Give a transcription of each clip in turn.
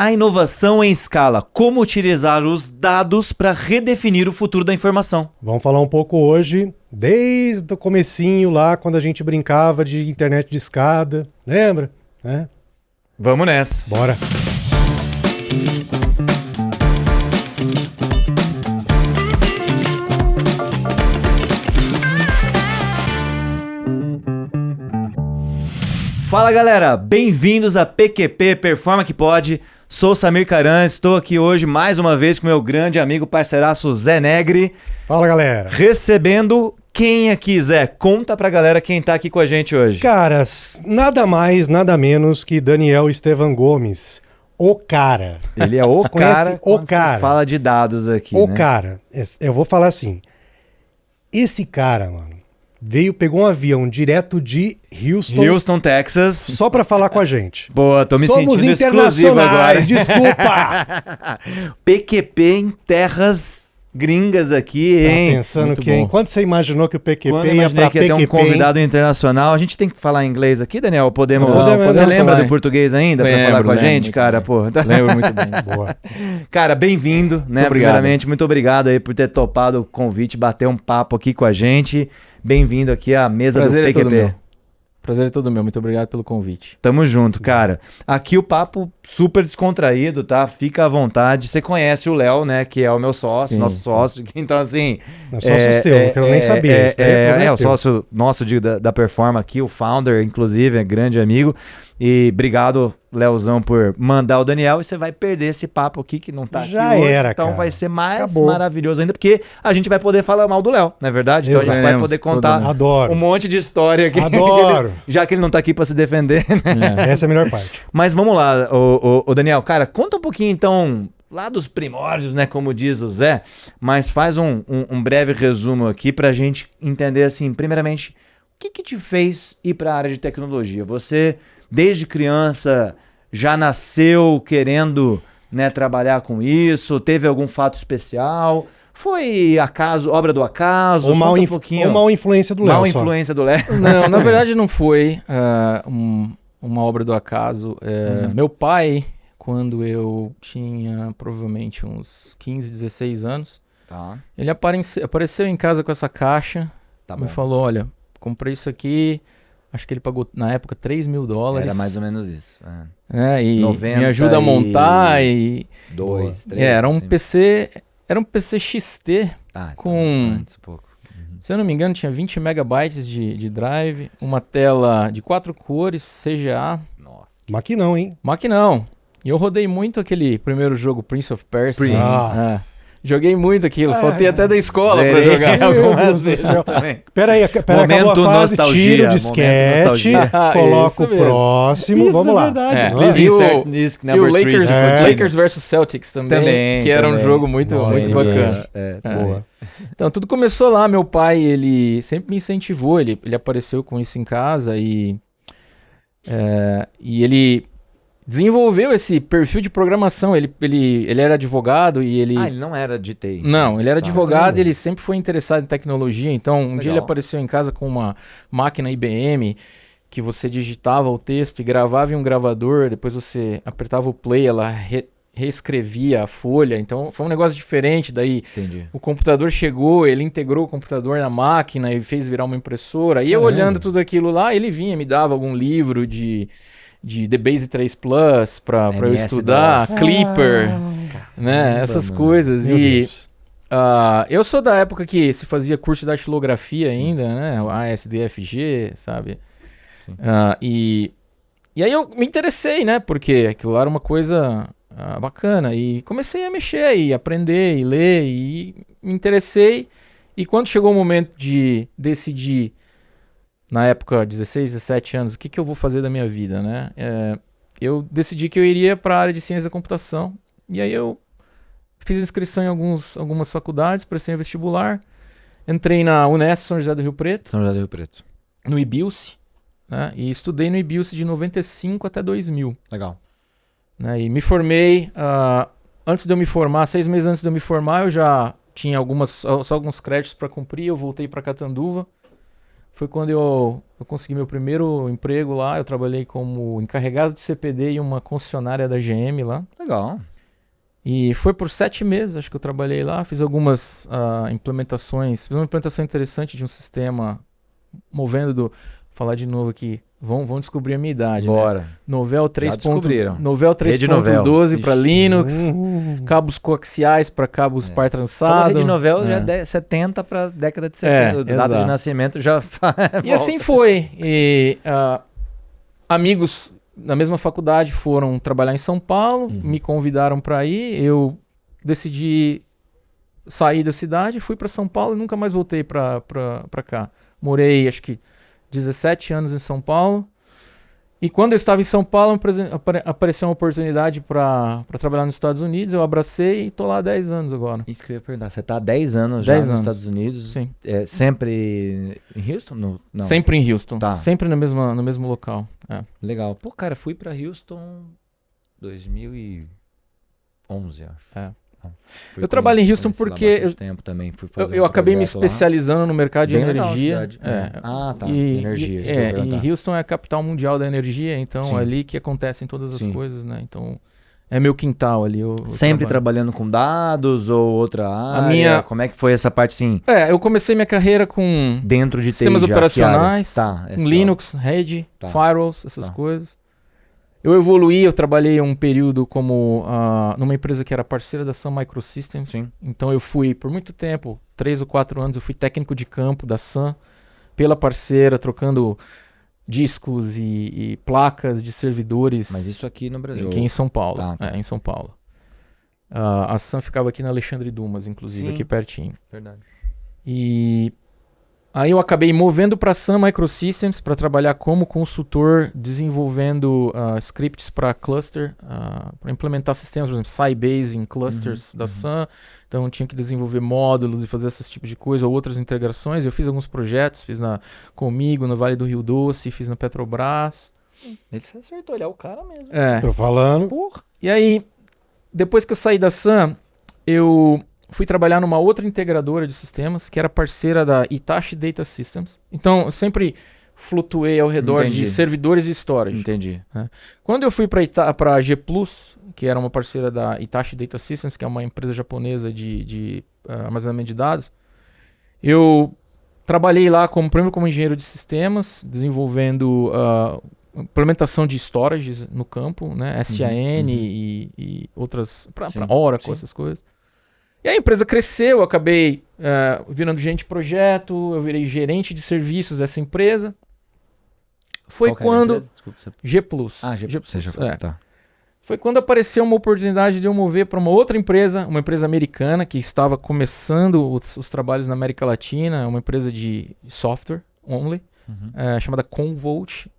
A inovação em escala. Como utilizar os dados para redefinir o futuro da informação. Vamos falar um pouco hoje, desde o comecinho lá, quando a gente brincava de internet de escada. Lembra? Vamos nessa. Bora. Fala galera, bem-vindos a PQP Performa que Pode. Sou Samir Caran, estou aqui hoje mais uma vez com meu grande amigo parceiraço Zé Negri. Fala galera. Recebendo quem aqui, Zé? Conta pra galera quem tá aqui com a gente hoje. Caras, nada mais, nada menos que Daniel Estevan Gomes. O cara. Ele é o cara o cara. Você fala de dados aqui, O né? cara. Eu vou falar assim. Esse cara, mano, pegou um avião direto de Houston, Texas. Só pra falar com a gente. Boa, tô me Somos sentindo exclusivo agora. Desculpa. PQP em terras gringas aqui, Tá hein? pensando Muito que, hein? bom. Quando você imaginou que o PQP Quando eu ia imaginei pra que ia ter PQP, um convidado internacional, a gente tem que falar inglês aqui, Daniel? Podemos Podemos Você lembra falar. do português ainda pra falar com a gente, muito cara? bem. Pô, Lembro muito bem. Boa. Cara, bem-vindo, né? Muito obrigado. Primeiramente, muito obrigado aí por ter topado o convite, bater um papo aqui com a gente. Bem-vindo aqui à mesa Prazer do é todo PQP. meu. Prazer é todo meu. Muito obrigado pelo convite. Tamo junto, cara. Aqui o papo super descontraído, tá? Fica à vontade. Você conhece o Léo, né? Que é o meu sócio, Sim, nosso sim. sócio. Então, assim... É sócio seu, não quero nem saber. Isso daí é problema o teu. sócio nosso da Performa aqui, o founder, inclusive, é grande amigo. E obrigado, Léozão, por mandar o Daniel. E você vai perder esse papo aqui que não tá Já aqui hoje. era, Então cara. vai ser mais Acabou. maravilhoso ainda, porque a gente vai poder falar mal do Léo, não é verdade? Então a gente vai Exato. poder Todo contar mundo. Adoro. um monte de história aqui. Adoro. Já que ele não tá aqui pra se defender, né? É. Essa é a melhor parte. Mas vamos lá, o Daniel, cara, conta um pouquinho então, lá dos primórdios, né, como diz o Zé, mas faz um breve resumo aqui pra gente entender, assim, primeiramente, o que te fez ir pra área de tecnologia? Você, desde criança, já nasceu querendo, né, trabalhar com isso? Teve algum fato especial? Foi acaso, obra do acaso? Ou mal Conta um pouquinho. ou mal influência do Léo. Mal só. influência do Léo? Não, na verdade não foi uma obra do acaso. Meu pai, quando eu tinha provavelmente uns 15, 16 anos, Tá, ele apareceu em casa com essa caixa. tá Me bom. falou, olha, comprei isso aqui. Acho que ele pagou, na época, $3.000. Era mais ou menos isso. E 90 me ajuda a montar e... Dois, três. Era um assim. PC... Era um PC XT, Ah, então, com- antes um pouco. se eu não me engano, tinha 20 megabytes de drive, uma tela de 4 cores, CGA, Nossa. Maquinão, hein? maquinão. E eu rodei muito aquele primeiro jogo, Prince of Persia. Prince. Ah. Joguei muito aquilo, faltei até da escola pra Zerei jogar. Meu Deus algumas do vezes céu. também. Peraí, acabou Momento a fase, nostalgia, tira o momento disquete, nostalgia. coloca Isso o mesmo. próximo, Isso vamos é lá. verdade. É. Please E o- insert disc E number o three. Lakers vs Celtics também, que era um jogo muito, Nossa, muito que bacana. Boa. Então, tudo começou lá. Meu pai, ele sempre me incentivou. Ele apareceu com isso em casa e ele desenvolveu esse perfil de programação. Ele era advogado e ele... Ah, ele não era de TI. Não, ele era Tá. advogado e ele sempre foi interessado em tecnologia. Então, um dia ele Legal. apareceu em casa com uma máquina IBM que você digitava o texto e gravava em um gravador. Depois você apertava o play, ela reescrevia a folha. Então, foi um negócio diferente. Daí, Entendi. o computador chegou, ele integrou o computador na máquina e fez virar uma impressora. E eu Caramba. olhando tudo aquilo lá, ele vinha, me dava algum livro de The Base 3 Plus pra eu MS-DOS. estudar, Clipper, né? Essas mano. coisas. Meu E Deus. eu sou da época que se fazia curso de datilografia Sim. ainda, né? O ASDFG, sabe? Sim. E aí eu me interessei, né? Porque aquilo lá era uma coisa bacana. E comecei a mexer e aprender e ler e me interessei. E quando chegou o momento de decidir, na época, 16, 17 anos, o que eu vou fazer da minha vida, né? Eu decidi que eu iria para a área de ciência da computação. E aí eu fiz inscrição em algumas faculdades, prestei vestibular. Entrei na Unesp São José do Rio Preto, São José do Rio Preto. no IBILSE, né? E estudei no IBILSE de 95 até 2000. Legal. Né? E me formei, antes de eu me formar, 6 meses antes de eu me formar, eu já tinha só alguns créditos para cumprir. Eu voltei para Catanduva, foi quando eu consegui meu primeiro emprego lá. Eu trabalhei como encarregado de CPD em uma concessionária da GM lá. Legal. E foi por 7 meses, acho que eu trabalhei lá. Fiz algumas implementações. Fiz uma implementação interessante de um sistema movendo falar de novo aqui. Vão descobrir a minha idade, Bora. né? Novell Já descobriram. 3.12 para Linux, Uhum. cabos coaxiais para cabos par Falou trançado. rede novel já é 70 para década de 70. Data exato. de nascimento já E assim foi. E amigos na mesma faculdade foram trabalhar em São Paulo, me convidaram para ir. Eu decidi sair da cidade, fui para São Paulo e nunca mais voltei para cá. Morei, acho que 17 anos em São Paulo. E quando eu estava em São Paulo, apareceu uma oportunidade para trabalhar nos Estados Unidos. Eu abracei e estou lá há 10 anos agora. Isso que eu ia perguntar. Você tá há 10 anos 10 já nos anos. Estados Unidos? Sim. Sempre em Houston? Não. Sempre em Houston. Tá. Sempre no mesmo local. É. Legal. Pô, cara, fui pra Houston 2011, acho. É. Fui Eu trabalho em Houston conheci lá porque bastante tempo também. Fui fazer eu um acabei me projeto lá. especializando no mercado de Bem legal a energia. cidade. Ah, tá. E, Energia, isso que eu ia perguntar. e Houston é a capital mundial da energia, então Sim. é ali que acontecem todas as Sim. coisas, né? Então é meu quintal ali. Eu Sempre trabalho. trabalhando com dados ou outra área? minha- Como é que foi essa parte, assim, Eu comecei minha carreira com dentro de sistemas TI já? operacionais, Que áreas? Tá, com SO. Linux, rede, Tá. firewalls, essas Tá. coisas. Eu evoluí, eu trabalhei um período como numa empresa que era parceira da Sun Microsystems. Sim. Então eu fui, por muito tempo, 3 ou 4 anos, eu fui técnico de campo da Sun, pela parceira, trocando discos e placas de servidores Mas isso aqui no Brasil. aqui em São Paulo. Tá. Em São Paulo. A Sun ficava aqui na Alexandre Dumas, inclusive, Sim. aqui pertinho. Verdade. E aí eu acabei movendo para a Sun Microsystems para trabalhar como consultor, desenvolvendo scripts para cluster, para implementar sistemas, por exemplo, Sybase em clusters da Sun. Então eu tinha que desenvolver módulos e fazer esse tipo de coisa, ou outras integrações. Eu fiz alguns projetos, fiz comigo no Vale do Rio Doce, fiz na Petrobras. Ele se acertou, ele é o cara mesmo. Tô falando. Porra. E aí, depois que eu saí da Sun, eu fui trabalhar numa outra integradora de sistemas, que era parceira da Hitachi Data Systems. Então, eu sempre flutuei ao redor Entendi. de servidores e storage. Entendi. Quando eu fui para a G+, que era uma parceira da Hitachi Data Systems, que é uma empresa japonesa de armazenamento de dados, eu trabalhei lá primeiro como engenheiro de sistemas, desenvolvendo implementação de storage no campo, né? SAN e outras, para Sim, Oracle, sim. essas coisas. E a empresa cresceu, eu acabei virando gerente de projeto, eu virei gerente de serviços dessa empresa. Foi Qual que era a quando... empresa? Desculpa, você... G+. Você já falou. Tá. Foi quando apareceu uma oportunidade de eu mover para uma outra empresa, uma empresa americana que estava começando os trabalhos na América Latina, uma empresa de software only, chamada Commvault.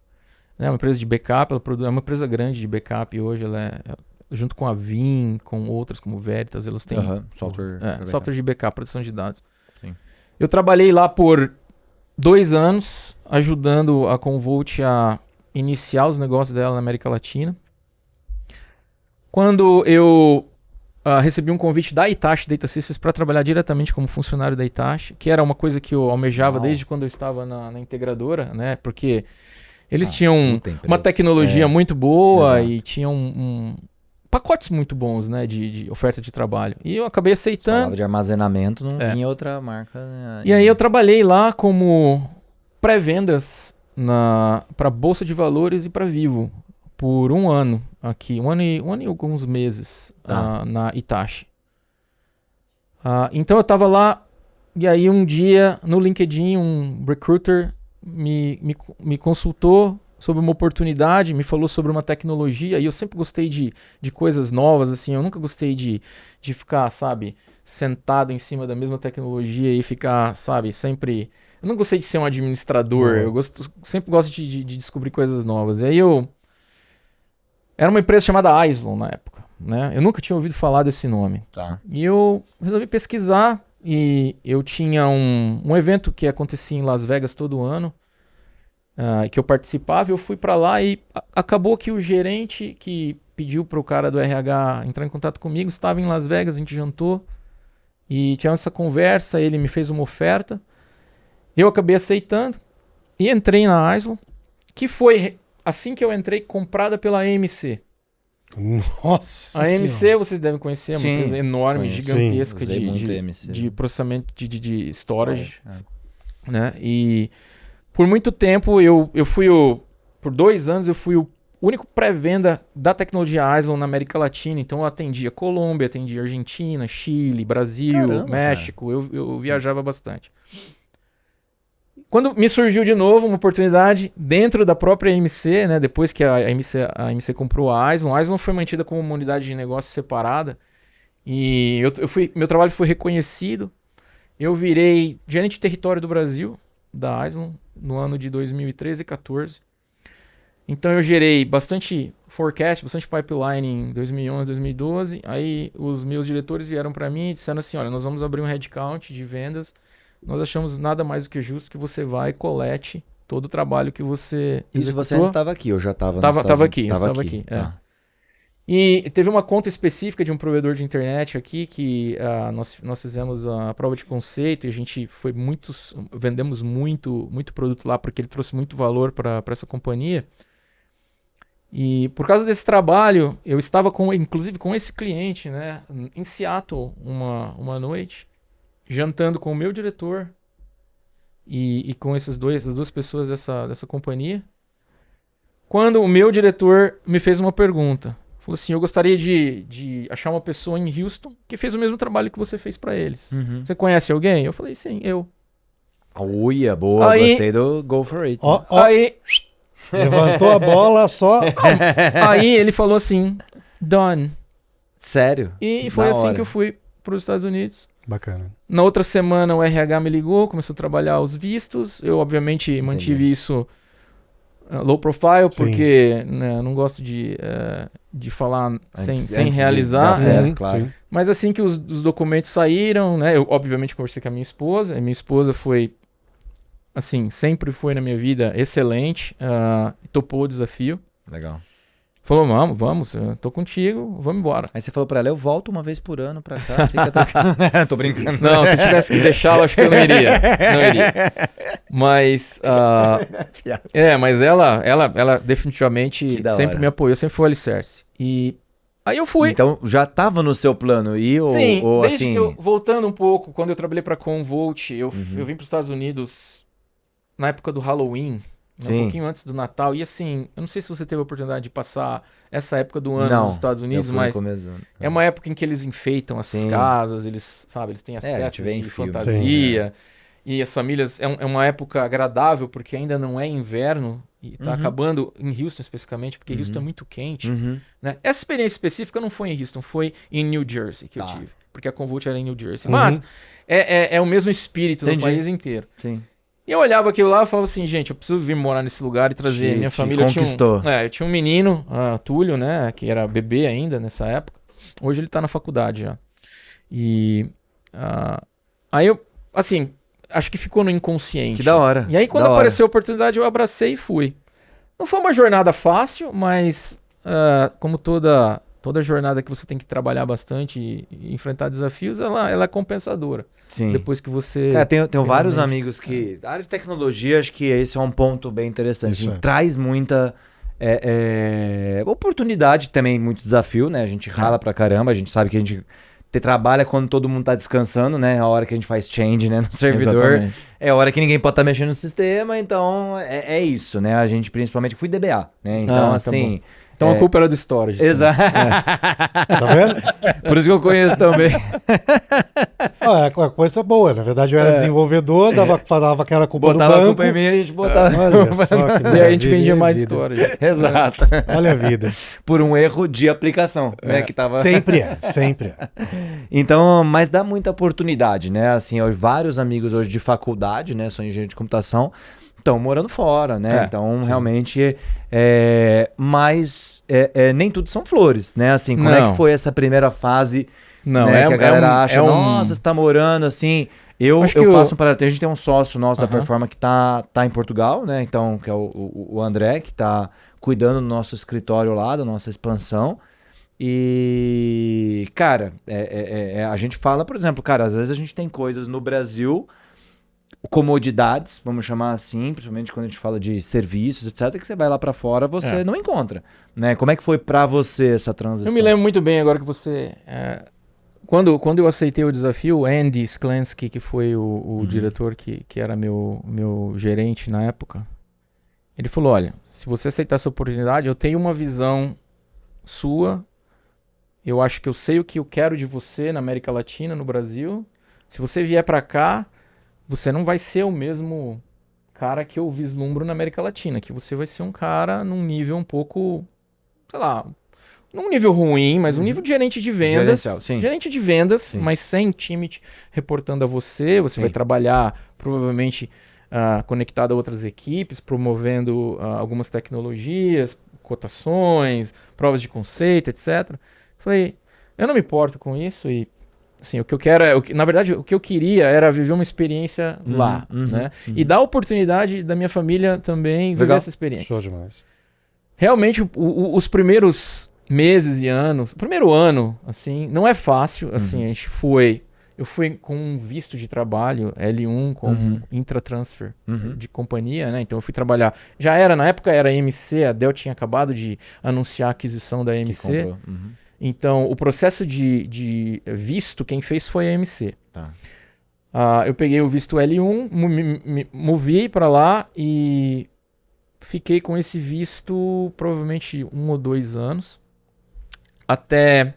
É uma empresa de backup, é uma empresa grande de backup hoje, junto com a Vim, com outras como Veritas, elas têm software de backup, proteção de dados. Sim. Eu trabalhei lá por 2 anos, ajudando a Commvault a iniciar os negócios dela na América Latina. Quando eu recebi um convite da Hitachi Data Systems para trabalhar diretamente como funcionário da Hitachi, que era uma coisa que eu almejava desde quando eu estava na integradora, né? Porque eles tinham uma tecnologia muito boa e tinham pacotes muito bons, né, de oferta de trabalho. E eu acabei aceitando. Falava de armazenamento, não vinha outra marca. E aí eu trabalhei lá como pré-vendas para a Bolsa de Valores e para Vivo por 1 ano aqui, um ano e alguns meses na Hitachi. Então eu estava lá e aí um dia no LinkedIn um recruiter me consultou sobre uma oportunidade, me falou sobre uma tecnologia, e eu sempre gostei de coisas novas, assim, eu nunca gostei de ficar, sabe, sentado em cima da mesma tecnologia e ficar, sabe, sempre... Eu não gostei de ser um administrador, sempre gosto de descobrir coisas novas. E aí era uma empresa chamada Islon na época, né? Eu nunca tinha ouvido falar desse nome. Tá. E eu resolvi pesquisar, e eu tinha um evento que acontecia em Las Vegas todo ano, que eu participava, eu fui para lá e acabou que o gerente que pediu para o cara do RH entrar em contato comigo estava em Las Vegas, a gente jantou e tivemos essa conversa, ele me fez uma oferta, eu acabei aceitando E entrei na Island, que foi, assim que eu entrei, comprada pela AMC. Nossa A AMC Senhora. vocês devem conhecer, é uma Sim, empresa enorme, conheço. gigantesca Usei muito de, AMC. de processamento de storage, É. né? E por muito tempo, por 2 anos, eu fui o único pré-venda da tecnologia Island na América Latina. Então eu atendia Colômbia, atendia Argentina, Chile, Brasil, Caramba, México. Eu viajava bastante. Quando me surgiu de novo uma oportunidade dentro da própria AMC, né, depois que a AMC comprou a Island foi mantida como uma unidade de negócio separada. E meu trabalho foi reconhecido. Eu virei gerente de território do Brasil, da Island, no ano de 2013 e 2014. Então eu gerei bastante forecast, bastante pipeline em 2011, 2012. Aí os meus diretores vieram para mim e disseram assim, olha, nós vamos abrir um headcount de vendas. Nós achamos nada mais do que justo que você vá e colete todo o trabalho que você Isso executou. você ainda estava aqui, eu já estava Estava aqui, eu estava aqui. Tá. E teve uma conta específica de um provedor de internet aqui que nós fizemos a prova de conceito e a gente vendemos muito produto lá porque ele trouxe muito valor para essa companhia. E por causa desse trabalho, eu estava inclusive com esse cliente, né, em Seattle uma noite, jantando com o meu diretor e com essas duas pessoas dessa companhia, quando o meu diretor me fez uma pergunta. Falou assim, eu gostaria de achar uma pessoa em Houston que fez o mesmo trabalho que você fez para eles. Uhum. Você conhece alguém? Eu falei, sim, eu. Uia, boa, Aí- gostei do Go For It. Ó, Aí, levantou a bola só. aí ele falou assim, done. Sério? E foi Da assim hora. que eu fui para os Estados Unidos. Bacana. Na outra semana o RH me ligou, começou a trabalhar os vistos. Eu, obviamente, mantive isso low profile, Sim. porque né, eu não gosto de falar sem Antes de realizar. dar certo. Uhum, claro. sim. Mas assim que os documentos saíram, né? Eu, obviamente, conversei com a minha esposa. E minha esposa foi, assim, sempre foi na minha vida excelente. Topou o desafio. Legal. Falou, vamos, eu tô contigo, vamos embora. Aí você falou pra ela, eu volto uma vez por ano pra cá, fica tranquilo. Tô brincando. Não, se eu tivesse que deixá-la, acho que eu não iria. Não iria. Mas, mas ela definitivamente Que da sempre hora. me apoiou, sempre foi o alicerce. E aí eu fui. Então já tava no seu plano ir ou, Sim, ou desde assim... que voltando um pouco, quando eu trabalhei pra Commvault, eu vim para os Estados Unidos na época do Halloween, né, Sim. um pouquinho antes do Natal. E assim, eu não sei se você teve a oportunidade de passar essa época do ano Não, nos Estados eu Unidos, fui no mas começo do ano. é uma época em que eles enfeitam as Sim. casas, eles têm as É, a gente festas vê em de filme. fantasia. E as famílias, é uma época agradável, porque ainda não é inverno, e tá acabando em Houston especificamente, porque Houston é muito quente. Uhum. Né? Essa experiência específica não foi em Houston, foi em New Jersey que eu Tá. tive. Porque a Commvault era em New Jersey. Uhum. Mas é o mesmo espírito Entendi. no país inteiro. Sim. E eu olhava aquilo lá e falava assim, gente, eu preciso vir morar nesse lugar e trazer minha Te família. conquistou. Eu tinha um menino, Túlio, né, que era bebê ainda nessa época. Hoje ele tá na faculdade já. E aí eu, assim, acho que ficou no inconsciente. Que da hora. E aí quando da hora. apareceu a oportunidade eu abracei e fui. Não foi uma jornada fácil, mas como toda jornada que você tem que trabalhar bastante e enfrentar desafios, ela é compensadora. Sim. Depois que você... Cara, tenho vários realmente- amigos que... A área de tecnologia, acho que esse é um ponto bem interessante. Isso A gente é. traz muita oportunidade também, muito desafio, né? A gente rala pra caramba, a gente sabe que a gente trabalha quando todo mundo tá descansando, né? A hora que a gente faz change, né, no servidor. Exatamente. É a hora que ninguém pode estar mexendo no sistema, então é isso, né? A gente principalmente fui DBA, né? Então, Tá assim... Então a culpa era do storage. Exato. Tá vendo? Por isso que eu conheço também. Ah, é uma coisa boa. Na verdade, eu era desenvolvedor, falava que era culpa Botava do a banco. culpa em mim e a gente botava... Olha só que E aí a gente maravilha, vendia mais vida. storage. Exato. Olha a vida. Por um erro de aplicação, né? Que tava... Sempre é, sempre é. Então, mas dá muita oportunidade, né? Assim, vários amigos hoje de faculdade, né? Sou engenheiro de computação, estão morando fora, né? Então, realmente, mas nem tudo são flores, né? Assim, como é Não. que foi essa primeira fase, Não, né? Que a galera acha, é um- nossa, você tá morando assim... Eu Acho que faço um paralelo. A gente tem um sócio nosso da Aham. Performa que tá em Portugal, né? Então, que é o André, que tá cuidando do nosso escritório lá, da nossa expansão. E, cara, a gente fala, por exemplo, cara, às vezes a gente tem coisas no Brasil comodidades, vamos chamar assim, principalmente quando a gente fala de serviços, etc, que você vai lá pra fora, você não encontra, né? Como é que foi pra você essa transição? Eu me lembro muito bem agora que você... Quando eu aceitei o desafio, o Andy Sklansky, que foi o diretor que era meu gerente na época, ele falou, olha, se você aceitar essa oportunidade, eu tenho uma visão sua, eu acho que eu sei o que eu quero de você na América Latina, no Brasil. Se você vier pra cá, você não vai ser o mesmo cara que eu vislumbro na América Latina, que você vai ser um cara num nível um pouco, sei lá, num nível ruim, mas um nível de gerente de vendas. Gerente de vendas, mas sem time reportando a você. Você vai trabalhar provavelmente conectado a outras equipes, promovendo algumas tecnologias, cotações, provas de conceito, etc. Falei, eu não me importo com isso e assim, o que eu quero na verdade, o que eu queria era viver uma experiência lá, né? E dar a oportunidade da minha família também viver essa experiência. Show demais. Realmente, os primeiros meses e anos, o primeiro ano, assim, não é fácil, assim, eu fui com um visto de trabalho, L1, como intratransfer de companhia, né? Então eu fui trabalhar, na época era MC, a Dell tinha acabado de anunciar a aquisição da MC, então o processo de visto, quem fez foi a MC. Tá. Eu peguei o visto L1, me movi para lá e fiquei com esse visto provavelmente 1 ou 2 anos, até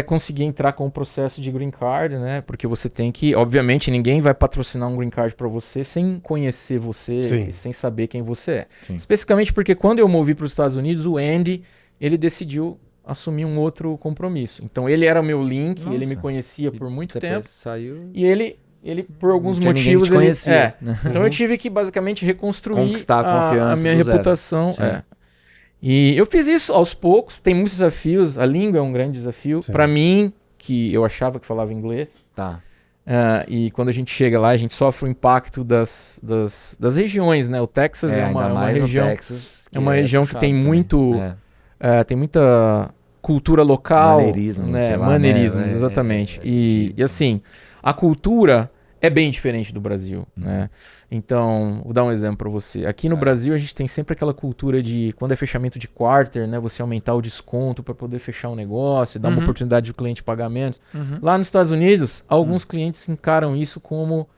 conseguir entrar com o processo de green card, né? Porque você tem que, obviamente, ninguém vai patrocinar um green card para você sem conhecer você e sem saber quem você é. Sim. Especificamente porque quando eu movi para os Estados Unidos, o Andy, ele decidiu assumir um outro compromisso. Então ele era o meu link, ele me conhecia por muito tempo. Saiu... E ele por alguns motivos então eu tive que basicamente reconstruir conquistar a confiança, a minha reputação. E eu fiz isso aos poucos, tem muitos desafios, a língua é um grande desafio. Para mim, que eu achava que falava inglês. Tá. E quando a gente chega lá, a gente sofre o impacto das regiões, né? O Texas é uma região, Texas, é uma região que tem também. muito, tem muita cultura local, maneirismos, né? sei lá, Maneirismos, né? exatamente. E assim, a cultura é bem diferente do Brasil, né? Então, vou dar um exemplo para você. Aqui no Brasil, a gente tem sempre aquela cultura de, quando é fechamento de quarter, né? Você aumentar o desconto para poder fechar um negócio, dar uma oportunidade do cliente pagar menos. Lá nos Estados Unidos, alguns clientes encaram isso como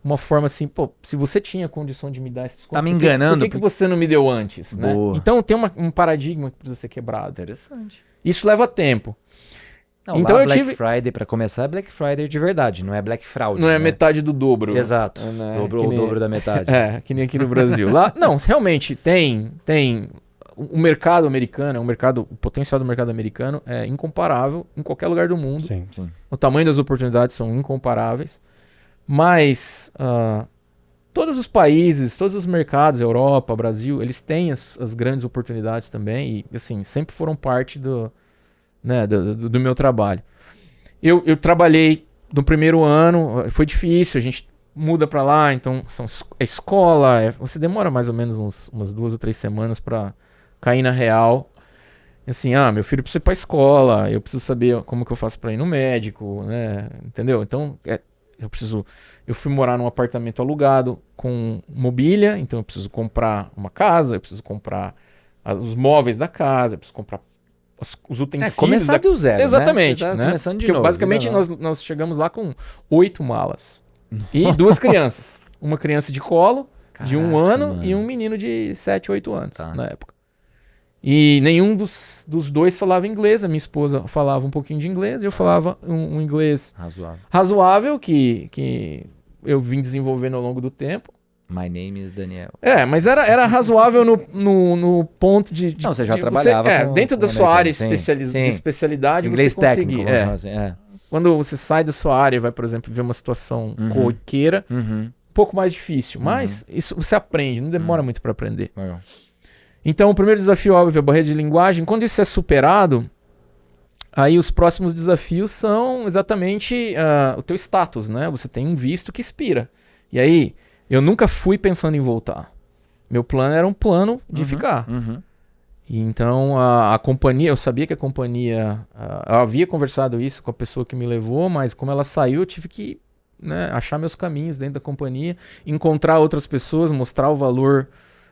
uma forma assim, pô, se você tinha condição de me dar esse desconto, tá me enganando, por que você não me deu antes, né? Então, tem um paradigma que precisa ser quebrado. Interessante. Isso leva tempo. Não, então Black Friday, pra começar, é Black Friday de verdade, não é Black Fraud. Não é metade do dobro. Exato. Né? O dobro da metade. Que nem aqui no Brasil. Lá, não, realmente tem. O mercado americano, o potencial do mercado americano é incomparável em qualquer lugar do mundo. Sim. O tamanho das oportunidades são incomparáveis. Mas todos os países, todos os mercados, Europa, Brasil, eles têm as grandes oportunidades também. E assim, sempre foram parte do meu trabalho. Eu trabalhei no primeiro ano, foi difícil, a gente muda para lá, então a escola, você demora mais ou menos umas 2 ou 3 semanas para cair na real. Assim, meu filho precisa ir para a escola, eu preciso saber como que eu faço para ir no médico, né? Entendeu? Então, eu fui morar num apartamento alugado com mobília, então eu preciso comprar uma casa, eu preciso comprar os móveis da casa, eu preciso comprar os utensílios. Começar do zero. Exatamente. Né? Você tá começando de Porque novo. basicamente nós chegamos lá com 8 malas. E 2 crianças. Uma criança de colo, de 1 ano, mano. E um menino de 7, 8 anos na época. E nenhum dos 2 falava inglês. A minha esposa falava um pouquinho de inglês e eu falava um inglês razoável que eu vim desenvolvendo ao longo do tempo. My name is Daniel. Mas era razoável no ponto de... Não, você já trabalhava dentro da sua área de especialidade, inglês você técnico, conseguir. Quando você sai da sua área e vai, por exemplo, ver uma situação corriqueira, um pouco mais difícil. Mas isso você aprende, não demora muito para aprender. Então, o primeiro desafio, óbvio, é a barreira de linguagem. Quando isso é superado, aí os próximos desafios são exatamente o teu status, né? Você tem um visto que expira. E aí... Eu nunca fui pensando em voltar. Meu plano era um plano de ficar. E então a companhia, eu sabia que a companhia... eu havia conversado isso com a pessoa que me levou, mas como ela saiu, eu tive que né, achar meus caminhos dentro da companhia, encontrar outras pessoas, mostrar o valor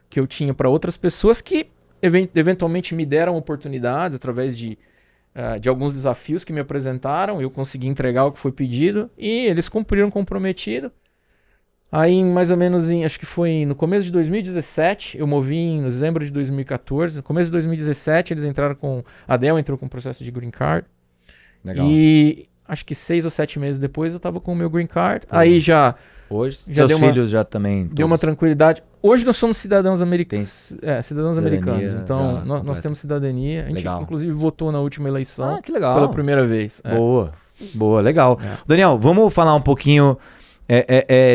que eu tinha para outras pessoas que eventualmente me deram oportunidades através de alguns desafios que me apresentaram, eu consegui entregar o que foi pedido e eles cumpriram o comprometido. Aí, mais ou menos, acho que foi no começo de 2017, eu movi em dezembro de 2014. No começo de 2017, eles entraram a Dell entrou com o processo de Green Card. Legal. E acho que 6 ou 7 meses depois eu tava com o meu Green Card. Aí Hoje, já seus filhos já também... deu uma tranquilidade. Hoje nós somos cidadãos americanos. Cidadãos cidadania americanos. Então, já nós completa. temos cidadania. A gente, Legal. inclusive, votou na última eleição que legal. pela primeira vez. Boa, legal. Daniel, vamos falar um pouquinho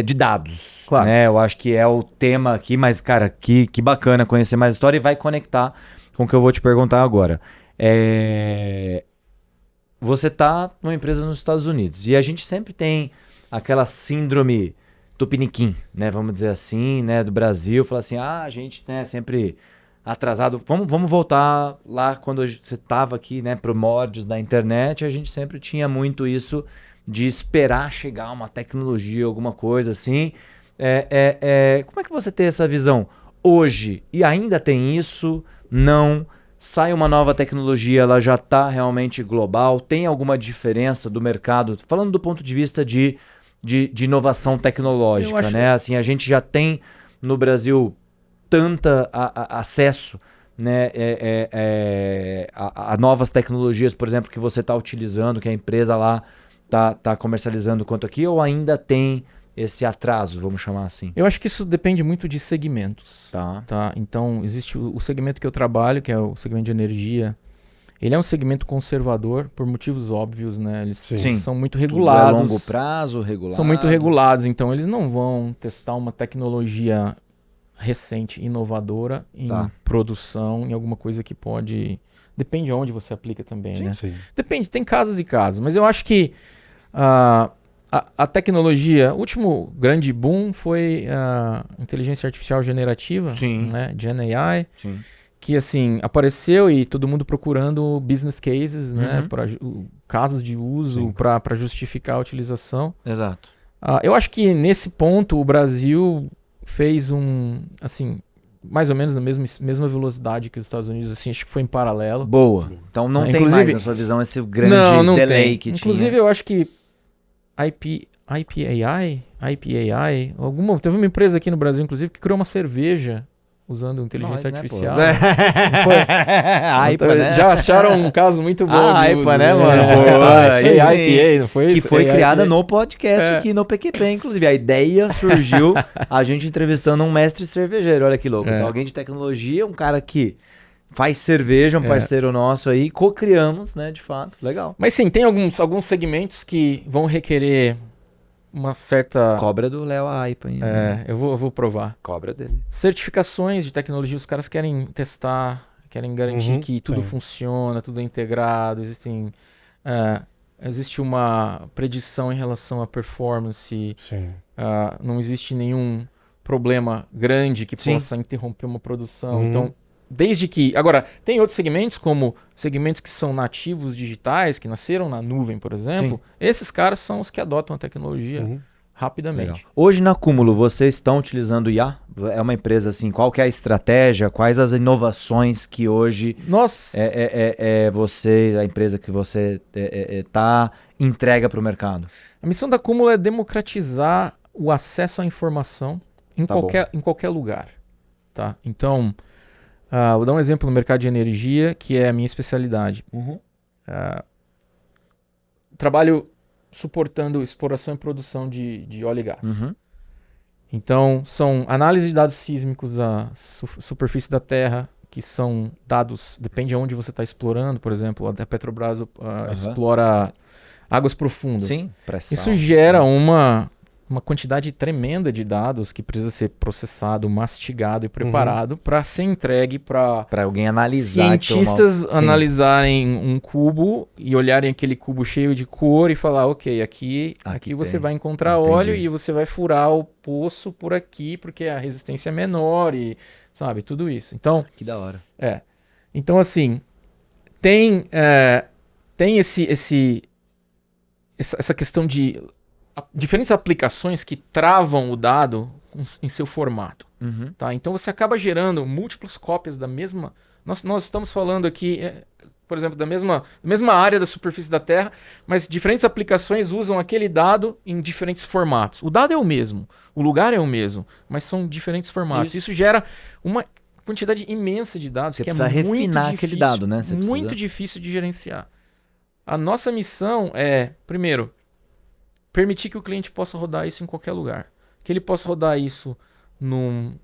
de dados. Claro. Né? Eu acho que é o tema aqui, mas, cara, que bacana conhecer mais história e vai conectar com o que eu vou te perguntar agora. Você tá numa empresa nos Estados Unidos e a gente sempre tem aquela síndrome tupiniquim, né? Vamos dizer assim, né? Do Brasil, falar assim, a gente, né, sempre atrasado. Vamos voltar lá quando você estava aqui, né, primórdios da internet, a gente sempre tinha muito isso de esperar chegar uma tecnologia, alguma coisa assim. Como é que você tem essa visão hoje? E ainda tem isso? Não? Sai uma nova tecnologia, ela já está realmente global? Tem alguma diferença do mercado? Falando do ponto de vista de inovação tecnológica, né? Assim, a gente já tem no Brasil tanta acesso, né, a novas tecnologias, por exemplo, que você está utilizando, que a empresa lá tá comercializando quanto aqui, ou ainda tem esse atraso, vamos chamar assim? Eu acho que isso depende muito de segmentos. Tá. Então, existe o segmento que eu trabalho, que é o segmento de energia. Ele é um segmento conservador por motivos óbvios, né? Eles são muito regulados. Tudo a longo prazo, regulado. São muito regulados, então eles não vão testar uma tecnologia recente, inovadora em produção, em alguma coisa que pode... Depende de onde você aplica também, né? Sim. Depende, tem casos e casos, mas eu acho que a tecnologia, o último grande boom foi a inteligência artificial generativa, né? Gen AI. Sim. Que assim, apareceu e todo mundo procurando business cases, né, casos de uso para justificar a utilização. Exato. Eu acho que nesse ponto o Brasil fez assim, mais ou menos na mesma velocidade que os Estados Unidos, assim, acho que foi em paralelo. Boa. Então não tem inclusive, mais na sua visão esse grande delay tem. que Inclusive, tinha. eu acho que teve uma empresa aqui no Brasil, inclusive, que criou uma cerveja usando inteligência artificial. Né, Não foi? AIPA, né? Já acharam um caso muito bom. AIPA, né, mano? IPA, não foi isso? Que foi criada no podcast aqui no PQP, inclusive. A ideia surgiu a gente entrevistando um mestre cervejeiro. Olha que louco. Então, alguém de tecnologia, um cara que faz cerveja, um parceiro nosso aí, co-criamos, né, de fato. Legal. Mas sim, tem alguns segmentos que vão requerer uma certa... Cobra do Léo a AIPA. Hein, eu vou provar. Cobra dele. Certificações de tecnologia, os caras querem testar, querem garantir que tudo funciona, tudo é integrado, existe uma predição em relação à performance, não existe nenhum problema grande que possa interromper uma produção. Então, desde que... Agora, tem outros segmentos, como segmentos que são nativos digitais, que nasceram na nuvem, por exemplo. Esses caras são os que adotam a tecnologia rapidamente. Legal. Hoje na Cúmulo, vocês estão utilizando IA? É uma empresa assim, qual que é a estratégia? Quais as inovações que hoje a empresa que você entrega para o mercado? A missão da Cúmulo é democratizar o acesso à informação em qualquer lugar. Tá? Então... vou dar um exemplo no mercado de energia, que é a minha especialidade. Trabalho suportando exploração e produção de óleo e gás. Então, são análise de dados sísmicos à superfície da Terra, que são dados, depende de onde você está explorando. Por exemplo, a Petrobras explora águas profundas. Sim, pressão. Isso gera uma quantidade tremenda de dados que precisa ser processado, mastigado e preparado para ser entregue para alguém analisar. Cientistas analisarem um cubo e olharem aquele cubo cheio de cor e falar, ok, aqui você vai encontrar óleo e você vai furar o poço por aqui porque a resistência é menor e, sabe, tudo isso. Então, que da hora. Então, assim, tem essa questão de diferentes aplicações que travam o dado em seu formato. Uhum. Tá? Então você acaba gerando múltiplas cópias da mesma. Nós estamos falando aqui, por exemplo, da mesma área da superfície da Terra, mas diferentes aplicações usam aquele dado em diferentes formatos. O dado é o mesmo, o lugar é o mesmo, mas são diferentes formatos. Isso gera uma quantidade imensa de dados Você que é precisa muito refinar difícil, aquele dado, né? Você muito precisa... difícil de gerenciar. A nossa missão é, primeiro, permitir que o cliente possa rodar isso em qualquer lugar. Que ele possa rodar isso num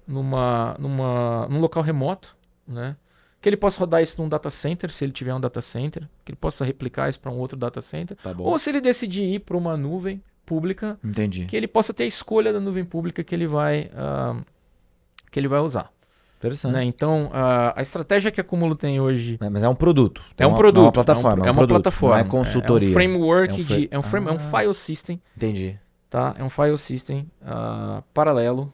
local remoto, né? Que ele possa rodar isso num data center, se ele tiver um data center. Que ele possa replicar isso para um outro data center. Tá bom. Ou se ele decidir ir para uma nuvem pública, Entendi. que ele possa ter a escolha da nuvem pública que ele vai usar. Interessante. Né? Então, a estratégia que a Cúmulo tem hoje... Mas é um produto. É um Não produto. é uma plataforma. É uma produto, plataforma. Não é consultoria. É um framework, É um é um file system. Entendi. Tá? É um file system paralelo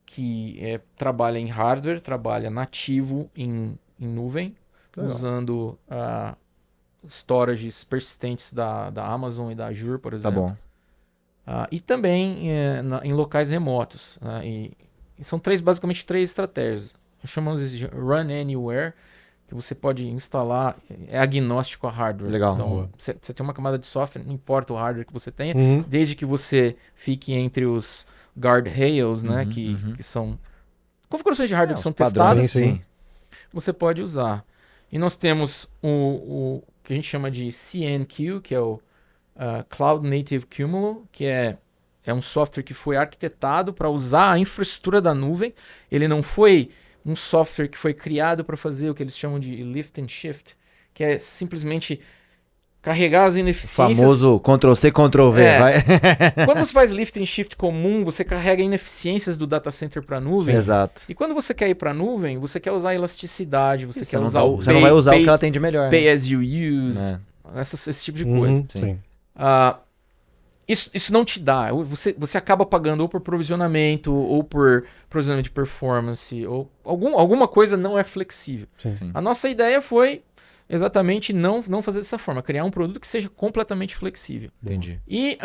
que trabalha em hardware, trabalha nativo em nuvem, Legal. usando storages persistentes da Amazon e da Azure, por Tá exemplo. bom. E também em locais remotos. Né? E são basicamente três estratégias. Chamamos de Run Anywhere, que você pode instalar, é agnóstico a hardware. Legal. Então, você tem uma camada de software, não importa o hardware que você tenha, Uhum. desde que você fique entre os guardrails, né, que são configurações de hardware que são padrões, testadas, sim. você pode usar. E nós temos o que a gente chama de CNQ, que é o Cloud Native Cumulo, que é um software que foi arquitetado para usar a infraestrutura da nuvem. Ele não foi um software que foi criado para fazer o que eles chamam de lift and shift, que é simplesmente carregar as O ineficiências. famoso Ctrl-C, Ctrl-V. Vai. Quando você faz lift and shift comum, você carrega ineficiências do data center para a nuvem. Exato. E quando você quer ir para a nuvem, você quer usar elasticidade, você quer usar o Você não vai usar o que ela tem de melhor. pay as you use, Né? esse tipo de coisa. Sim. Isso não te dá. Você acaba pagando ou por provisionamento, ou por provisionamento de performance, ou alguma coisa não é flexível. Sim. Sim. A nossa ideia foi exatamente não fazer dessa forma, criar um produto que seja completamente flexível. Entendi. E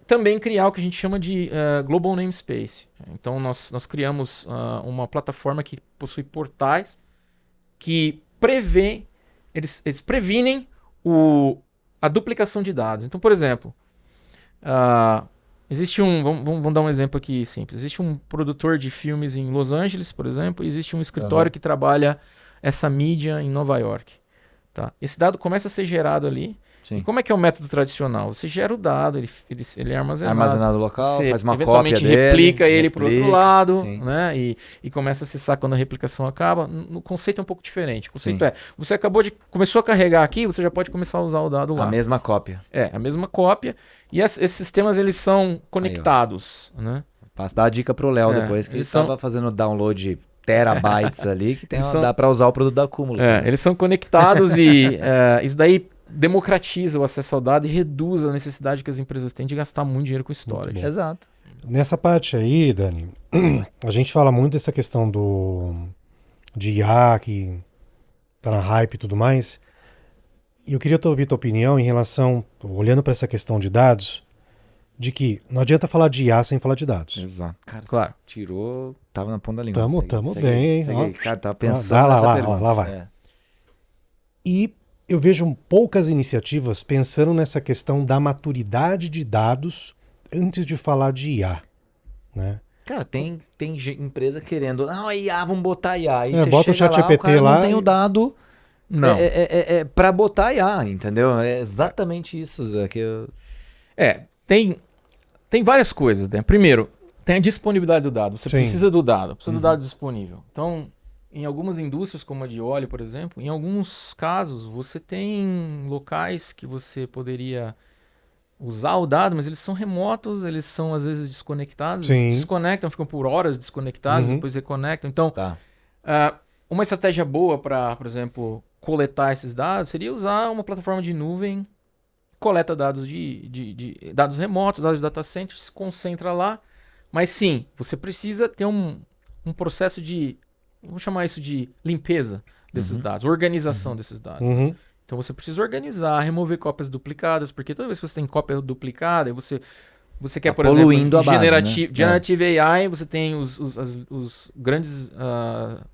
também criar o que a gente chama de Global Namespace. Então nós criamos uma plataforma que possui portais que eles previnem a duplicação de dados. Então, por exemplo, existe vamos dar um exemplo aqui simples. Existe um produtor de filmes em Los Angeles, por exemplo, e existe um escritório que trabalha essa mídia em Nova York. Tá? Esse dado começa a ser gerado ali. Sim. E como é que é o método tradicional? Você gera o dado, ele é armazenado. Armazenado no local, Você faz uma eventualmente cópia dele. replica ele para o outro lado, sim. né? E começa a acessar quando a replicação acaba. No conceito é um pouco diferente. O conceito Sim. você começou a carregar aqui, você já pode começar a usar o dado lá. A mesma cópia. É, a mesma cópia. E esses sistemas, eles são conectados, né? Posso dar a dica pro Léo depois, que ele eles são- estava fazendo download de terabytes ali, que Eles são- dá para usar o produto da Cúmulo. Eles são conectados e isso daí democratiza o acesso ao dado e reduz a necessidade que as empresas têm de gastar muito dinheiro com storage. bom. Exato. Nessa parte aí, Dani, a gente fala muito dessa questão de IA, que tá na hype e tudo mais. E eu queria ouvir tua opinião em relação, olhando para essa questão de dados, de que não adianta falar de IA sem falar de dados. Exato. Cara, Claro. tirou, tava na ponta da língua. Tamo Segue, bem, hein? segue Ó. aí. Cara, tava Ah, pensando lá, nessa lá, pergunta. lá vai. É. E eu vejo poucas iniciativas pensando nessa questão da maturidade de dados antes de falar de IA, né? Cara, tem empresa querendo, IA, vamos botar IA. Aí você bota o chega ChatGPT o cara lá não tem e- o dado Não. pra botar IA, entendeu? É exatamente isso, Zé, que eu... Tem várias coisas, né? Primeiro, tem a disponibilidade do dado. Você Sim. precisa do dado, precisa do dado disponível. Então, em algumas indústrias, como a de óleo, por exemplo, em alguns casos, você tem locais que você poderia usar o dado, mas eles são remotos, eles são às vezes desconectados, Sim. eles desconectam, ficam por horas desconectados, Uhum. depois reconectam. Então, Tá. uma estratégia boa para, por exemplo, coletar esses dados seria usar uma plataforma de nuvem, coleta dados de dados remotos, dados de data center, se concentra lá. Mas sim, você precisa ter um processo de, vamos chamar isso de limpeza desses dados, organização desses dados. Uhum. Então você precisa organizar, remover cópias duplicadas, porque toda vez que você tem cópia duplicada, e você Você quer, Tá por poluindo exemplo, a base, né? Generative AI, você tem os grandes